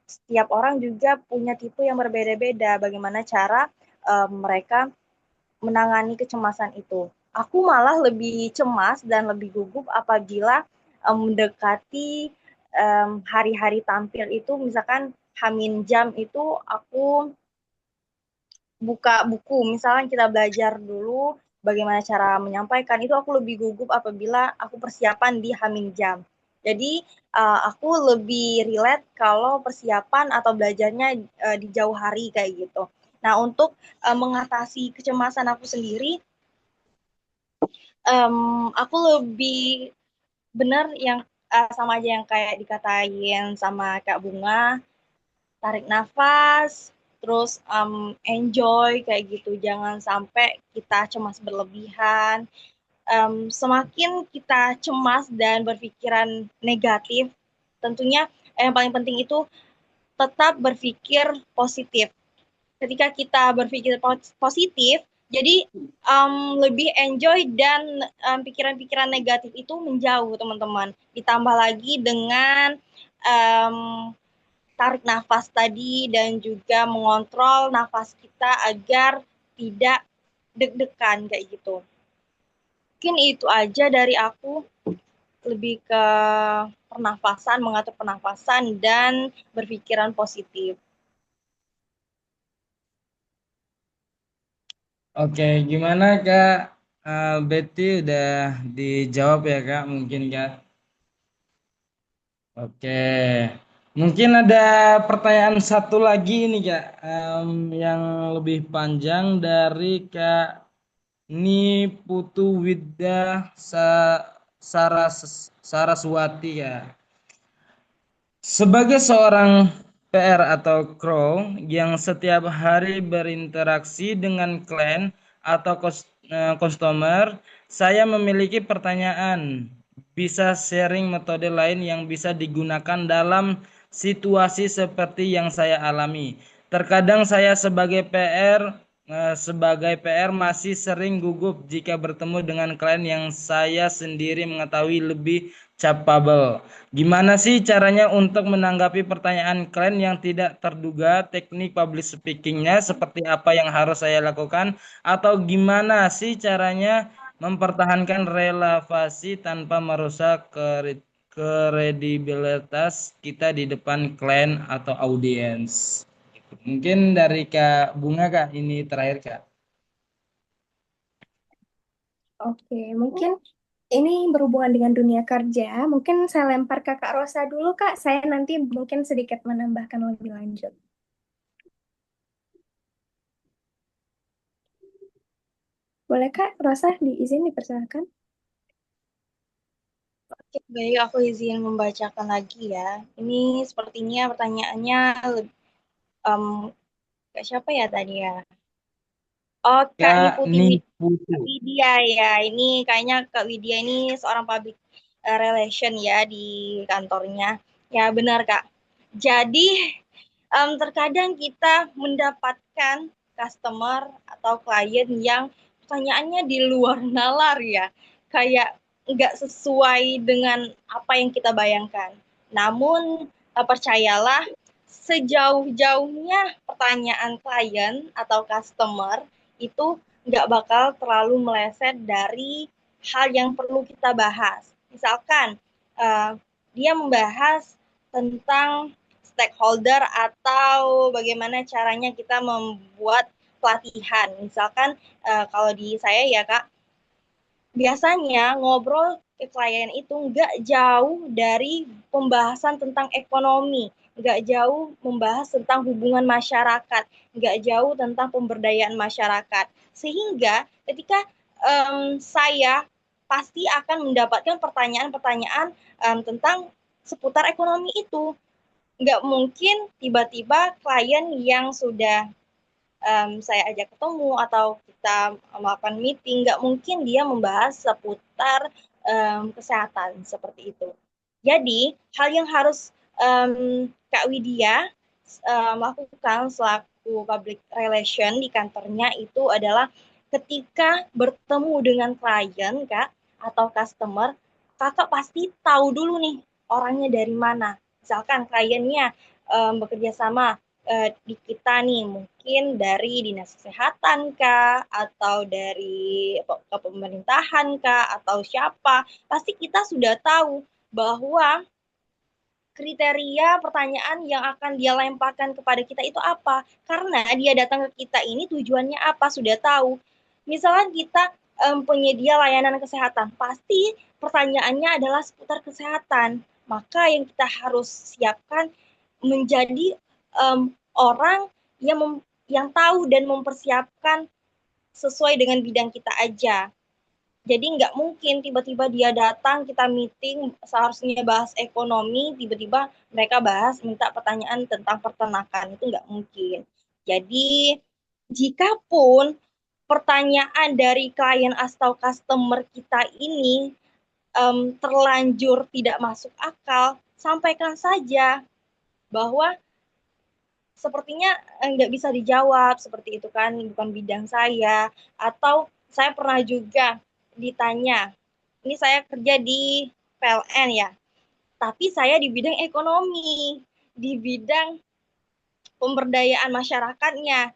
setiap orang juga punya tipe yang berbeda-beda, bagaimana cara mereka menangani kecemasan itu. Aku malah lebih cemas dan lebih gugup apabila mendekati hari-hari tampil itu, misalkan Hamin jam itu aku buka buku, misalnya kita belajar dulu bagaimana cara menyampaikan, itu aku lebih gugup apabila aku persiapan di Hamin jam. Jadi aku lebih relate kalau persiapan atau belajarnya di jauh hari kayak gitu. Nah, untuk mengatasi kecemasan aku sendiri, aku lebih benar yang sama aja yang kayak dikatain sama Kak Bunga, tarik nafas, terus enjoy kayak gitu, jangan sampai kita cemas berlebihan. Semakin kita cemas dan berpikiran negatif, tentunya yang paling penting itu tetap berpikir positif. Ketika kita berpikir positif, jadi lebih enjoy dan pikiran-pikiran negatif itu menjauh, teman-teman. Ditambah lagi dengan tarik nafas tadi dan juga mengontrol nafas kita agar tidak deg-degan kayak gitu. Mungkin itu aja dari aku, lebih ke pernafasan, mengatur pernafasan dan berpikiran positif. Oke, gimana Kak Betty udah dijawab ya Kak? Mungkin Kak. Oke, mungkin ada pertanyaan satu lagi nih Kak, yang lebih panjang dari Kak Niputu Widya Saraswati ya. Sebagai seorang PR atau crow yang setiap hari berinteraksi dengan klien atau customer, saya memiliki pertanyaan. Bisa sharing metode lain yang bisa digunakan dalam situasi seperti yang saya alami. Terkadang saya sebagai PR masih sering gugup jika bertemu dengan klien yang saya sendiri mengetahui lebih capable. Gimana sih caranya untuk menanggapi pertanyaan klien yang tidak terduga, teknik public speakingnya seperti apa yang harus saya lakukan, atau gimana sih caranya mempertahankan relevasi tanpa merusak kredibilitas kita di depan klien atau audiens. Mungkin dari Kak Bunga Kak, ini terakhir Kak. Oke, mungkin ini berhubungan dengan dunia kerja. Mungkin saya lempar ke Kak Rosa dulu, Kak. Saya nanti mungkin sedikit menambahkan lebih lanjut. Boleh, Kak Rosa, diizin dipersilakan. Oke, baik, aku izin membacakan lagi ya. Ini sepertinya pertanyaannya um, Kak siapa ya tadi ya? Oh, Kak Kak Niputi Niputu. Widya ya. Ini kayaknya Kak Widya ini seorang public relation ya di kantornya. Ya benar Kak. Jadi terkadang kita mendapatkan customer atau klien yang pertanyaannya di luar nalar ya. Kayak nggak sesuai dengan apa yang kita bayangkan. Namun percayalah, sejauh-jauhnya pertanyaan klien atau customer itu nggak bakal terlalu meleset dari hal yang perlu kita bahas. Misalkan dia membahas tentang stakeholder atau bagaimana caranya kita membuat pelatihan. Misalkan kalau di saya ya Kak, biasanya ngobrol ke klien itu nggak jauh dari pembahasan tentang ekonomi, nggak jauh membahas tentang hubungan masyarakat, nggak jauh tentang pemberdayaan masyarakat. Sehingga ketika saya pasti akan mendapatkan pertanyaan-pertanyaan tentang seputar ekonomi itu. Nggak mungkin tiba-tiba klien yang sudah saya ajak ketemu atau kita melakukan meeting, nggak mungkin dia membahas seputar kesehatan seperti itu. Jadi hal yang harus Kak Widya lakukan selaku public relation di kantornya itu adalah ketika bertemu dengan klien Kak atau customer, Kakak pasti tahu dulu nih orangnya dari mana. Misalkan kliennya bekerja sama di kita nih, mungkin dari dinas kesehatan kah, atau dari pemerintahan kah, atau siapa, pasti kita sudah tahu bahwa kriteria pertanyaan yang akan dia lemparkan kepada kita itu apa. Karena dia datang ke kita ini tujuannya apa, sudah tahu. Misalnya kita penyedia layanan kesehatan, pasti pertanyaannya adalah seputar kesehatan. Maka yang kita harus siapkan menjadi orang yang tahu dan mempersiapkan sesuai dengan bidang kita aja. Jadi nggak mungkin tiba-tiba dia datang, kita meeting, seharusnya bahas ekonomi, tiba-tiba mereka minta pertanyaan tentang peternakan. Itu nggak mungkin. Jadi, jikapun pertanyaan dari klien atau customer kita ini terlanjur tidak masuk akal, sampaikan saja bahwa sepertinya nggak bisa dijawab seperti itu kan, bukan bidang saya. Atau saya pernah juga ditanya, ini saya kerja di PLN ya, tapi saya di bidang ekonomi, di bidang pemberdayaan masyarakatnya.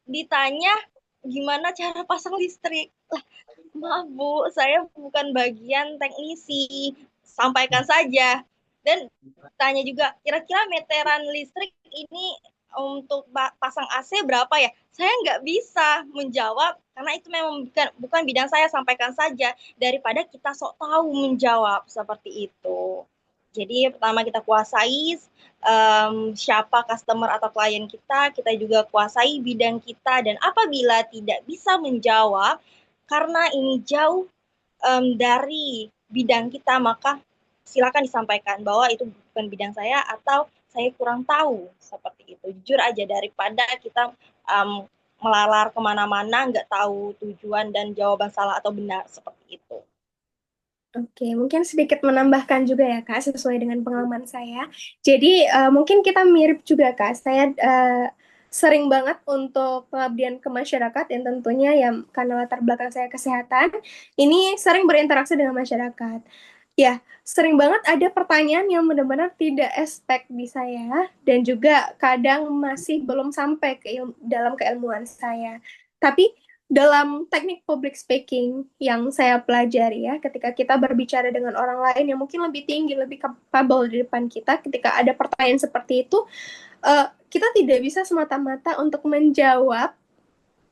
Ditanya gimana cara pasang listrik. Lah, maaf Bu, saya bukan bagian teknisi, sampaikan saja. Dan tanya juga, kira-kira meteran listrik ini untuk pasang AC berapa ya? Saya nggak bisa menjawab, karena itu memang bukan bidang saya, sampaikan saja. Daripada kita sok tahu menjawab, seperti itu. Jadi pertama kita kuasai siapa customer atau klien kita juga kuasai bidang kita, dan apabila tidak bisa menjawab karena ini jauh dari bidang kita, maka silakan disampaikan bahwa itu bukan bidang saya atau saya kurang tahu, seperti itu. Jujur aja, daripada kita melalar kemana-mana, nggak tahu tujuan dan jawaban salah atau benar, seperti itu. Oke, mungkin sedikit menambahkan juga ya Kak, sesuai dengan pengalaman saya. Jadi mungkin kita mirip juga Kak. Saya sering banget untuk pengabdian ke masyarakat yang tentunya ya karena latar belakang saya kesehatan, ini sering berinteraksi dengan masyarakat. Ya, sering banget ada pertanyaan yang benar-benar tidak expect di saya dan juga kadang masih belum sampai ke dalam keilmuan saya. Tapi dalam teknik public speaking yang saya pelajari ya, ketika kita berbicara dengan orang lain yang mungkin lebih tinggi, lebih capable di depan kita, ketika ada pertanyaan seperti itu, kita tidak bisa semata-mata untuk menjawab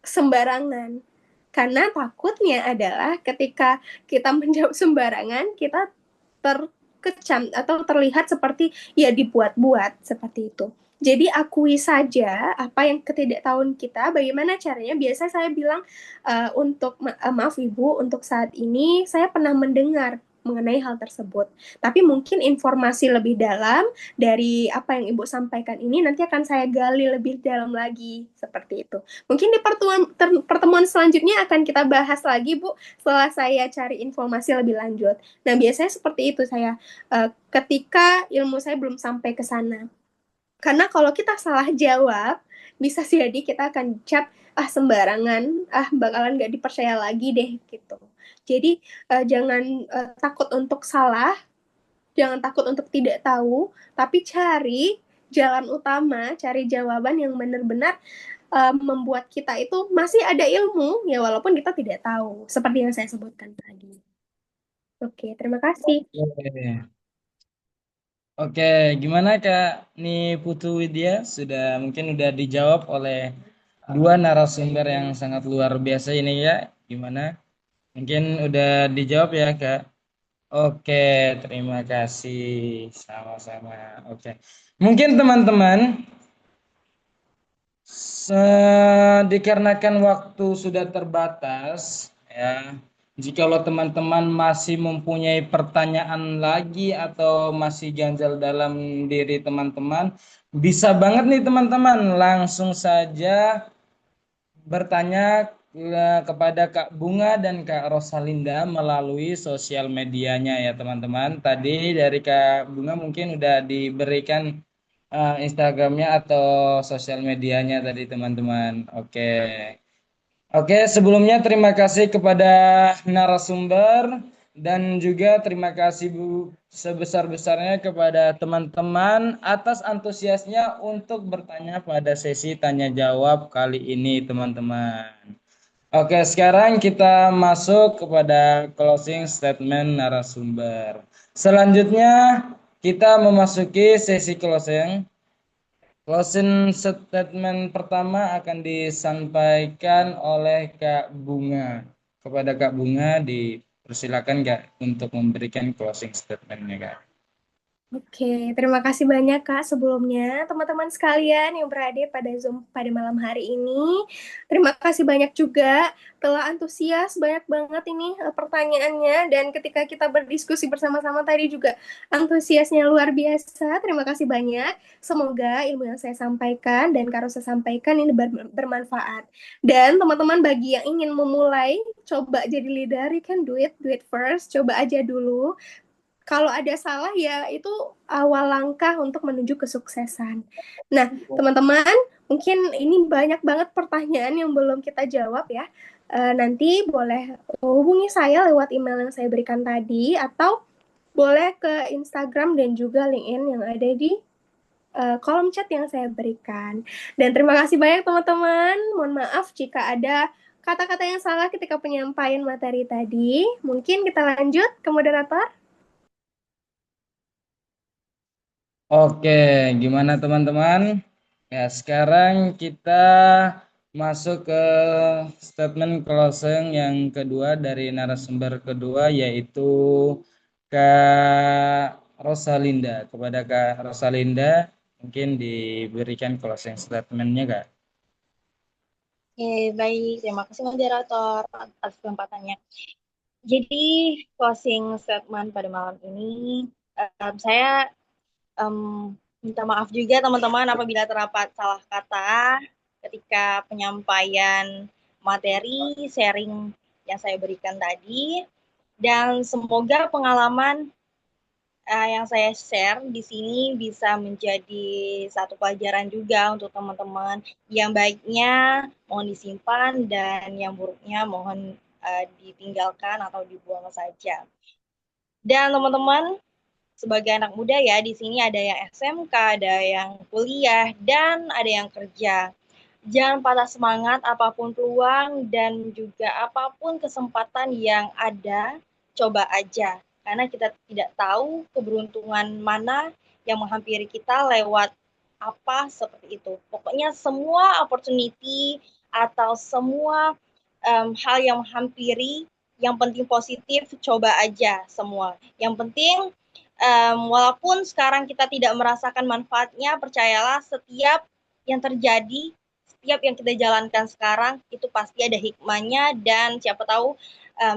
sembarangan. Karena takutnya adalah ketika kita menjawab sembarangan, kita terkecam atau terlihat seperti ya dibuat-buat seperti itu. Jadi akui saja apa yang ketidaktahuan kita, bagaimana caranya. Biasa saya bilang maaf Ibu, untuk saat ini saya pernah mendengar mengenai hal tersebut. Tapi mungkin informasi lebih dalam dari apa yang Ibu sampaikan ini nanti akan saya gali lebih dalam lagi seperti itu. Mungkin di pertemuan selanjutnya akan kita bahas lagi Bu, setelah saya cari informasi lebih lanjut. Nah, biasanya seperti itu saya ketika ilmu saya belum sampai ke sana. Karena kalau kita salah jawab, bisa jadi kita akan dicap sembarangan, bakalan nggak dipercaya lagi deh gitu. Jadi jangan takut untuk salah, jangan takut untuk tidak tahu, tapi cari jalan utama, cari jawaban yang benar-benar membuat kita itu masih ada ilmu, ya walaupun kita tidak tahu, seperti yang saya sebutkan tadi. Oke, terima kasih. Oke, gimana Kak? Nih Putu Widya mungkin udah dijawab oleh dua narasumber yang sangat luar biasa ini ya. Gimana? Mungkin udah dijawab ya Kak? Oke, terima kasih. Sama-sama. Oke. Mungkin teman-teman dikarenakan waktu sudah terbatas ya. Jikalau teman-teman masih mempunyai pertanyaan lagi atau masih ganjal dalam diri teman-teman, bisa banget nih teman-teman langsung saja bertanya kepada Kak Bunga dan Kak Rosalinda melalui sosial medianya ya teman-teman. Tadi dari Kak Bunga mungkin udah diberikan Instagramnya atau sosial medianya tadi teman-teman. Oke. Oke, sebelumnya terima kasih kepada narasumber dan juga terima kasih Bu sebesar-besarnya kepada teman-teman atas antusiasnya untuk bertanya pada sesi tanya jawab kali ini teman-teman. Oke, sekarang kita masuk kepada closing statement narasumber. Selanjutnya kita memasuki sesi closing. Closing statement pertama akan disampaikan oleh Kak Bunga. Kepada Kak Bunga dipersilakan Kak untuk memberikan closing statementnya Kak. Oke, terima kasih banyak Kak sebelumnya. Teman-teman sekalian yang berada pada Zoom pada malam hari ini, terima kasih banyak juga telah antusias, banyak banget ini pertanyaannya, dan ketika kita berdiskusi bersama-sama tadi juga antusiasnya luar biasa. Terima kasih banyak. Semoga ilmu yang saya sampaikan dan Kak Rosa sampaikan ini bermanfaat. Dan teman-teman bagi yang ingin memulai, coba jadi leader, you can do it first, coba aja dulu. Kalau ada salah ya itu awal langkah untuk menuju kesuksesan. Nah, teman-teman, mungkin ini banyak banget pertanyaan yang belum kita jawab ya. Nanti boleh hubungi saya lewat email yang saya berikan tadi atau boleh ke Instagram dan juga LinkedIn yang ada di kolom chat yang saya berikan. Dan terima kasih banyak teman-teman. Mohon maaf jika ada kata-kata yang salah ketika penyampaian materi tadi. Mungkin kita lanjut ke moderator. Oke, gimana teman-teman? Ya, sekarang kita masuk ke statement closing yang kedua dari narasumber kedua yaitu Kak Rosalinda. Kepada Kak Rosalinda, mungkin diberikan closing statement-nya, Kak. Oke, baik. Terima kasih moderator atas kesempatannya. Jadi, closing statement pada malam ini, saya minta maaf juga teman-teman apabila terdapat salah kata ketika penyampaian materi sharing yang saya berikan tadi. Dan semoga pengalaman yang saya share di sini bisa menjadi satu pelajaran juga untuk teman-teman. Yang baiknya mohon disimpan dan yang buruknya mohon ditinggalkan atau dibuang saja. Dan teman-teman, sebagai anak muda ya, di sini ada yang SMK, ada yang kuliah, dan ada yang kerja. Jangan patah semangat apapun peluang dan juga apapun kesempatan yang ada, coba aja. Karena kita tidak tahu keberuntungan mana yang menghampiri kita lewat apa seperti itu. Pokoknya semua opportunity atau semua hal yang menghampiri, yang penting positif, coba aja semua. Yang penting walaupun sekarang kita tidak merasakan manfaatnya, percayalah setiap yang terjadi, setiap yang kita jalankan sekarang itu pasti ada hikmahnya dan siapa tahu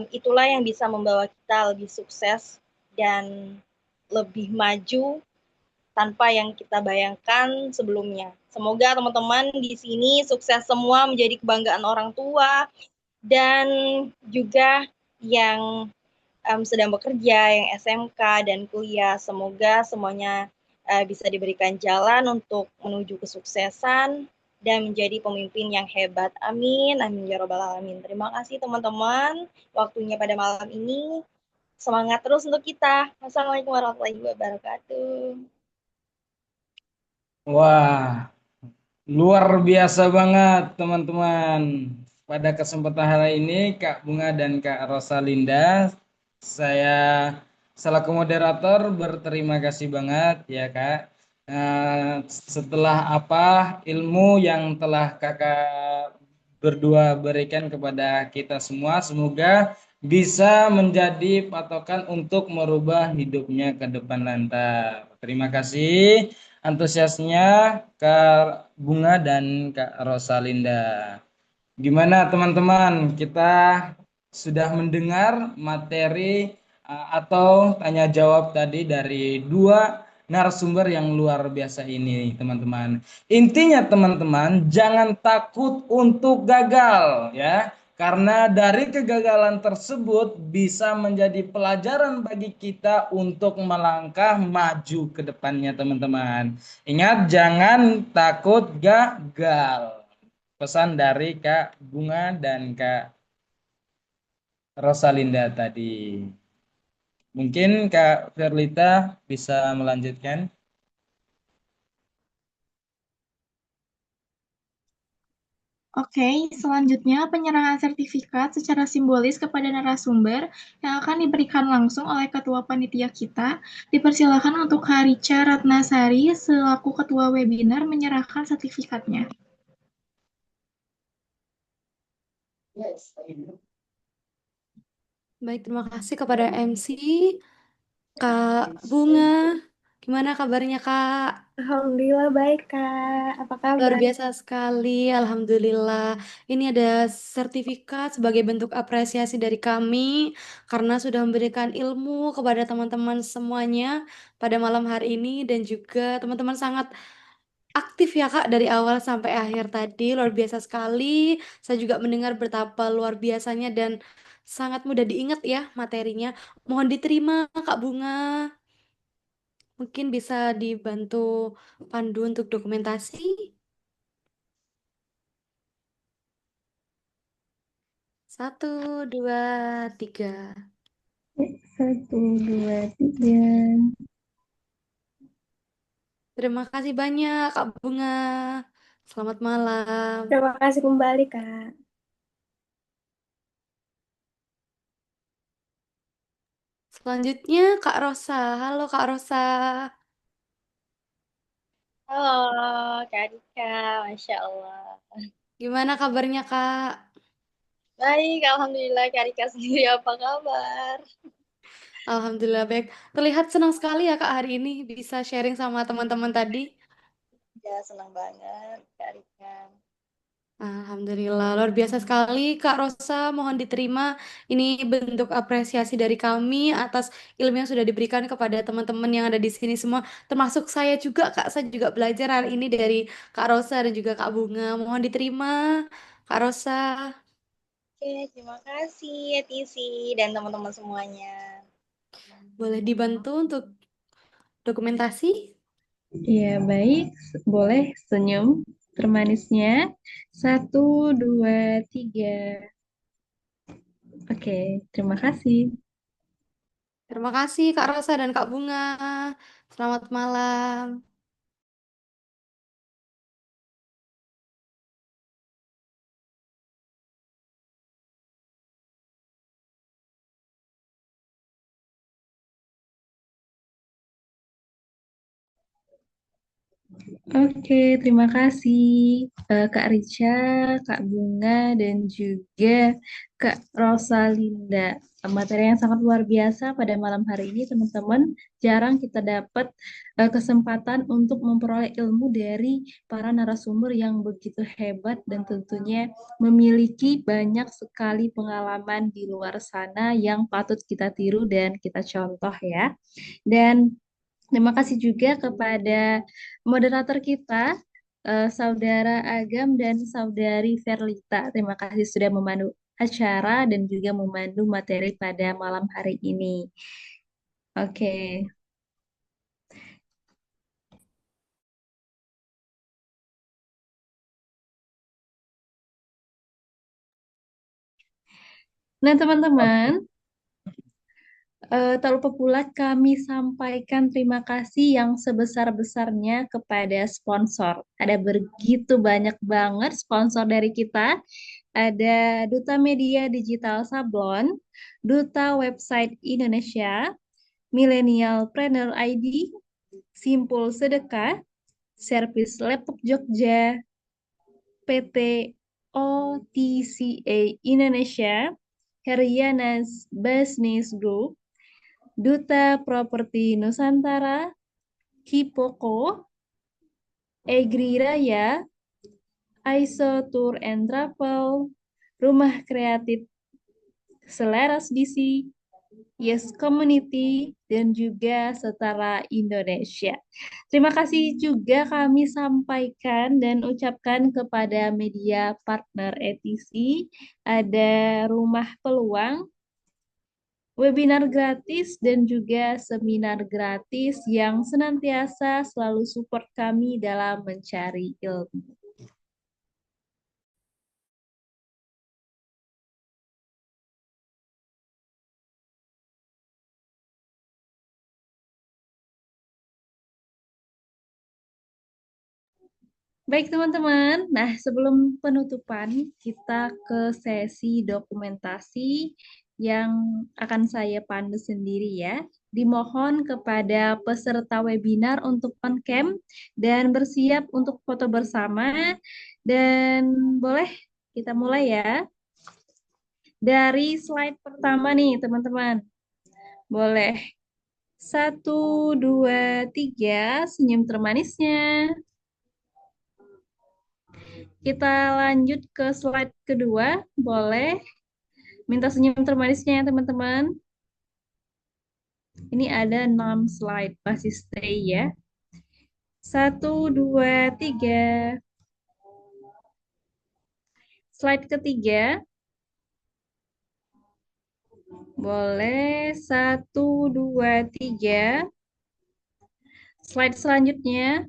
itulah yang bisa membawa kita lebih sukses dan lebih maju tanpa yang kita bayangkan sebelumnya. Semoga teman-teman di sini sukses semua, menjadi kebanggaan orang tua dan juga yang sedang bekerja, yang SMK dan kuliah. Semoga semuanya bisa diberikan jalan untuk menuju kesuksesan dan menjadi pemimpin yang hebat. Amin. Amin ya robbal alamin. Terima kasih teman-teman waktunya pada malam ini. Semangat terus untuk kita. Wassalamualaikum warahmatullahi wabarakatuh. Wah, luar biasa banget teman-teman. Pada kesempatan hari ini Kak Bunga dan Kak Rosalinda, saya selaku moderator berterima kasih banget ya Kak. Setelah apa ilmu yang telah Kakak berdua berikan kepada kita semua, semoga bisa menjadi patokan untuk merubah hidupnya ke depan lantas. Terima kasih antusiasnya Kak Bunga dan Kak Rosalinda. Gimana teman-teman? Kita sudah mendengar materi atau tanya jawab tadi dari dua narasumber yang luar biasa ini, teman-teman. Intinya teman-teman, jangan takut untuk gagal ya. Karena dari kegagalan tersebut bisa menjadi pelajaran bagi kita untuk melangkah maju ke depannya, teman-teman. Ingat, jangan takut gagal. Pesan dari Kak Bunga dan Kak Rosalinda tadi. Mungkin Kak Verlita bisa melanjutkan. Oke, selanjutnya penyerahan sertifikat secara simbolis kepada narasumber yang akan diberikan langsung oleh Ketua Panitia kita. Dipersilakan untuk Harica Ratnasari selaku Ketua Webinar menyerahkan sertifikatnya. Baik, terima kasih kepada MC, Kak Bunga. Gimana kabarnya, Kak? Alhamdulillah baik, Kak. Apa Luar kabar? biasa sekali, Alhamdulillah. Ini ada sertifikat sebagai bentuk apresiasi dari kami karena sudah memberikan ilmu kepada teman-teman semuanya pada malam hari ini dan juga teman-teman sangat aktif ya Kak dari awal sampai akhir tadi. Luar biasa sekali. Saya juga mendengar betapa luar biasanya dan sangat mudah diingat ya materinya. Mohon diterima Kak Bunga. Mungkin bisa dibantu pandu untuk dokumentasi. 1, 2, 3. 1, 2, 3. Terima kasih banyak Kak Bunga. Selamat malam. Terima kasih kembali, Kak. Selanjutnya Kak Rosa. Halo Kak Rosa. Halo, Kak Dika. Masya Allah. Gimana kabarnya Kak? Baik, Alhamdulillah. Kak Dika sendiri apa kabar? Alhamdulillah baik. Terlihat senang sekali ya Kak hari ini bisa sharing sama teman-teman tadi. Ya, senang banget, Kak Rika. Alhamdulillah, luar biasa sekali Kak Rosa, mohon diterima. Ini bentuk apresiasi dari kami atas ilmu yang sudah diberikan kepada teman-teman yang ada di sini semua, termasuk saya juga Kak. Saya juga belajar hari ini dari Kak Rosa dan juga Kak Bunga. Mohon diterima, Kak Rosa. Oke, terima kasih ya Tisi dan teman-teman semuanya. Boleh dibantu untuk dokumentasi? Ya, baik. Boleh senyum termanisnya. 1, 2, 3. Oke, terima kasih. Terima kasih Kak Rosa dan Kak Bunga. Selamat malam. Oke, terima kasih Kak Rica, Kak Bunga, dan juga Kak Rosalinda. Materi yang sangat luar biasa pada malam hari ini, teman-teman. Jarang kita dapat kesempatan untuk memperoleh ilmu dari para narasumber yang begitu hebat dan tentunya memiliki banyak sekali pengalaman di luar sana yang patut kita tiru dan kita contoh ya. Dan terima kasih juga kepada moderator kita, Saudara Agam dan Saudari Verlita. Terima kasih sudah memandu acara dan juga memandu materi pada malam hari ini. Oke. Nah, teman-teman, tak lupa pula kami sampaikan terima kasih yang sebesar-besarnya kepada sponsor. Ada begitu banyak banget sponsor dari kita. Ada Duta Media Digital Sablon, Duta Website Indonesia, Millennial Planner ID, Simpul Sedekah, Servis Laptop Jogja, PT OTCA Indonesia, Herianas Business Group, Duta Properti Nusantara, Kipoko, Egri Raya, ISO Tour and Travel, Rumah Kreatif Selaras DC, Yes Community, dan juga Setara Indonesia. Terima kasih juga kami sampaikan dan ucapkan kepada media partner ETC, ada Rumah Peluang, webinar gratis, dan juga seminar gratis yang senantiasa selalu support kami dalam mencari ilmu. Baik teman-teman, nah sebelum penutupan kita ke sesi dokumentasi yang akan saya pandu sendiri ya. Dimohon kepada peserta webinar untuk on cam dan bersiap untuk foto bersama. Dan boleh kita mulai ya. Dari slide pertama nih teman-teman. Boleh. 1, 2, 3, senyum termanisnya. Kita lanjut ke slide kedua, boleh? Minta senyum termanisnya ya teman-teman. Ini ada 6 slide, masih stay ya. 1, 2, 3. Slide ketiga. Boleh, 1, 2, 3. Slide selanjutnya.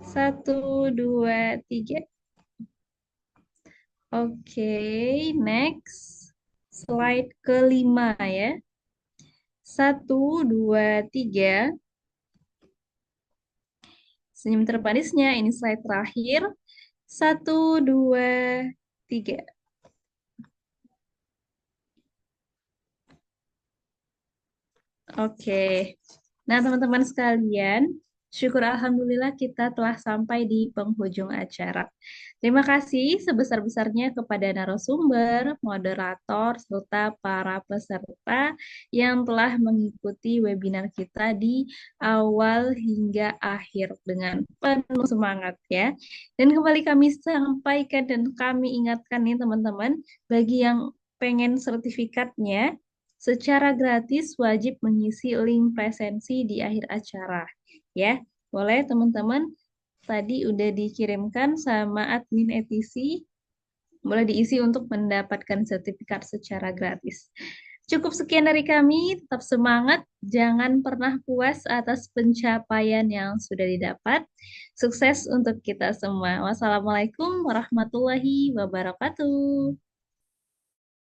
1, 2, 3. Oke, next. Slide kelima ya. 1, 2, 3. Senyum termanisnya, ini slide terakhir. 1, 2, 3. Oke. Nah, teman-teman sekalian, Syukur alhamdulillah kita telah sampai di penghujung acara. Terima kasih sebesar-besarnya kepada narasumber, moderator, serta para peserta yang telah mengikuti webinar kita di awal hingga akhir dengan penuh semangat ya. Dan kembali kami sampaikan dan kami ingatkan nih teman-teman, bagi yang pengen sertifikatnya, secara gratis wajib mengisi link presensi di akhir acara. Ya, boleh teman-teman. Tadi udah dikirimkan sama admin ETC. Boleh diisi untuk mendapatkan sertifikat secara gratis. Cukup sekian dari kami. Tetap semangat. Jangan pernah puas atas pencapaian yang sudah didapat. Sukses untuk kita semua. Wassalamualaikum warahmatullahi wabarakatuh.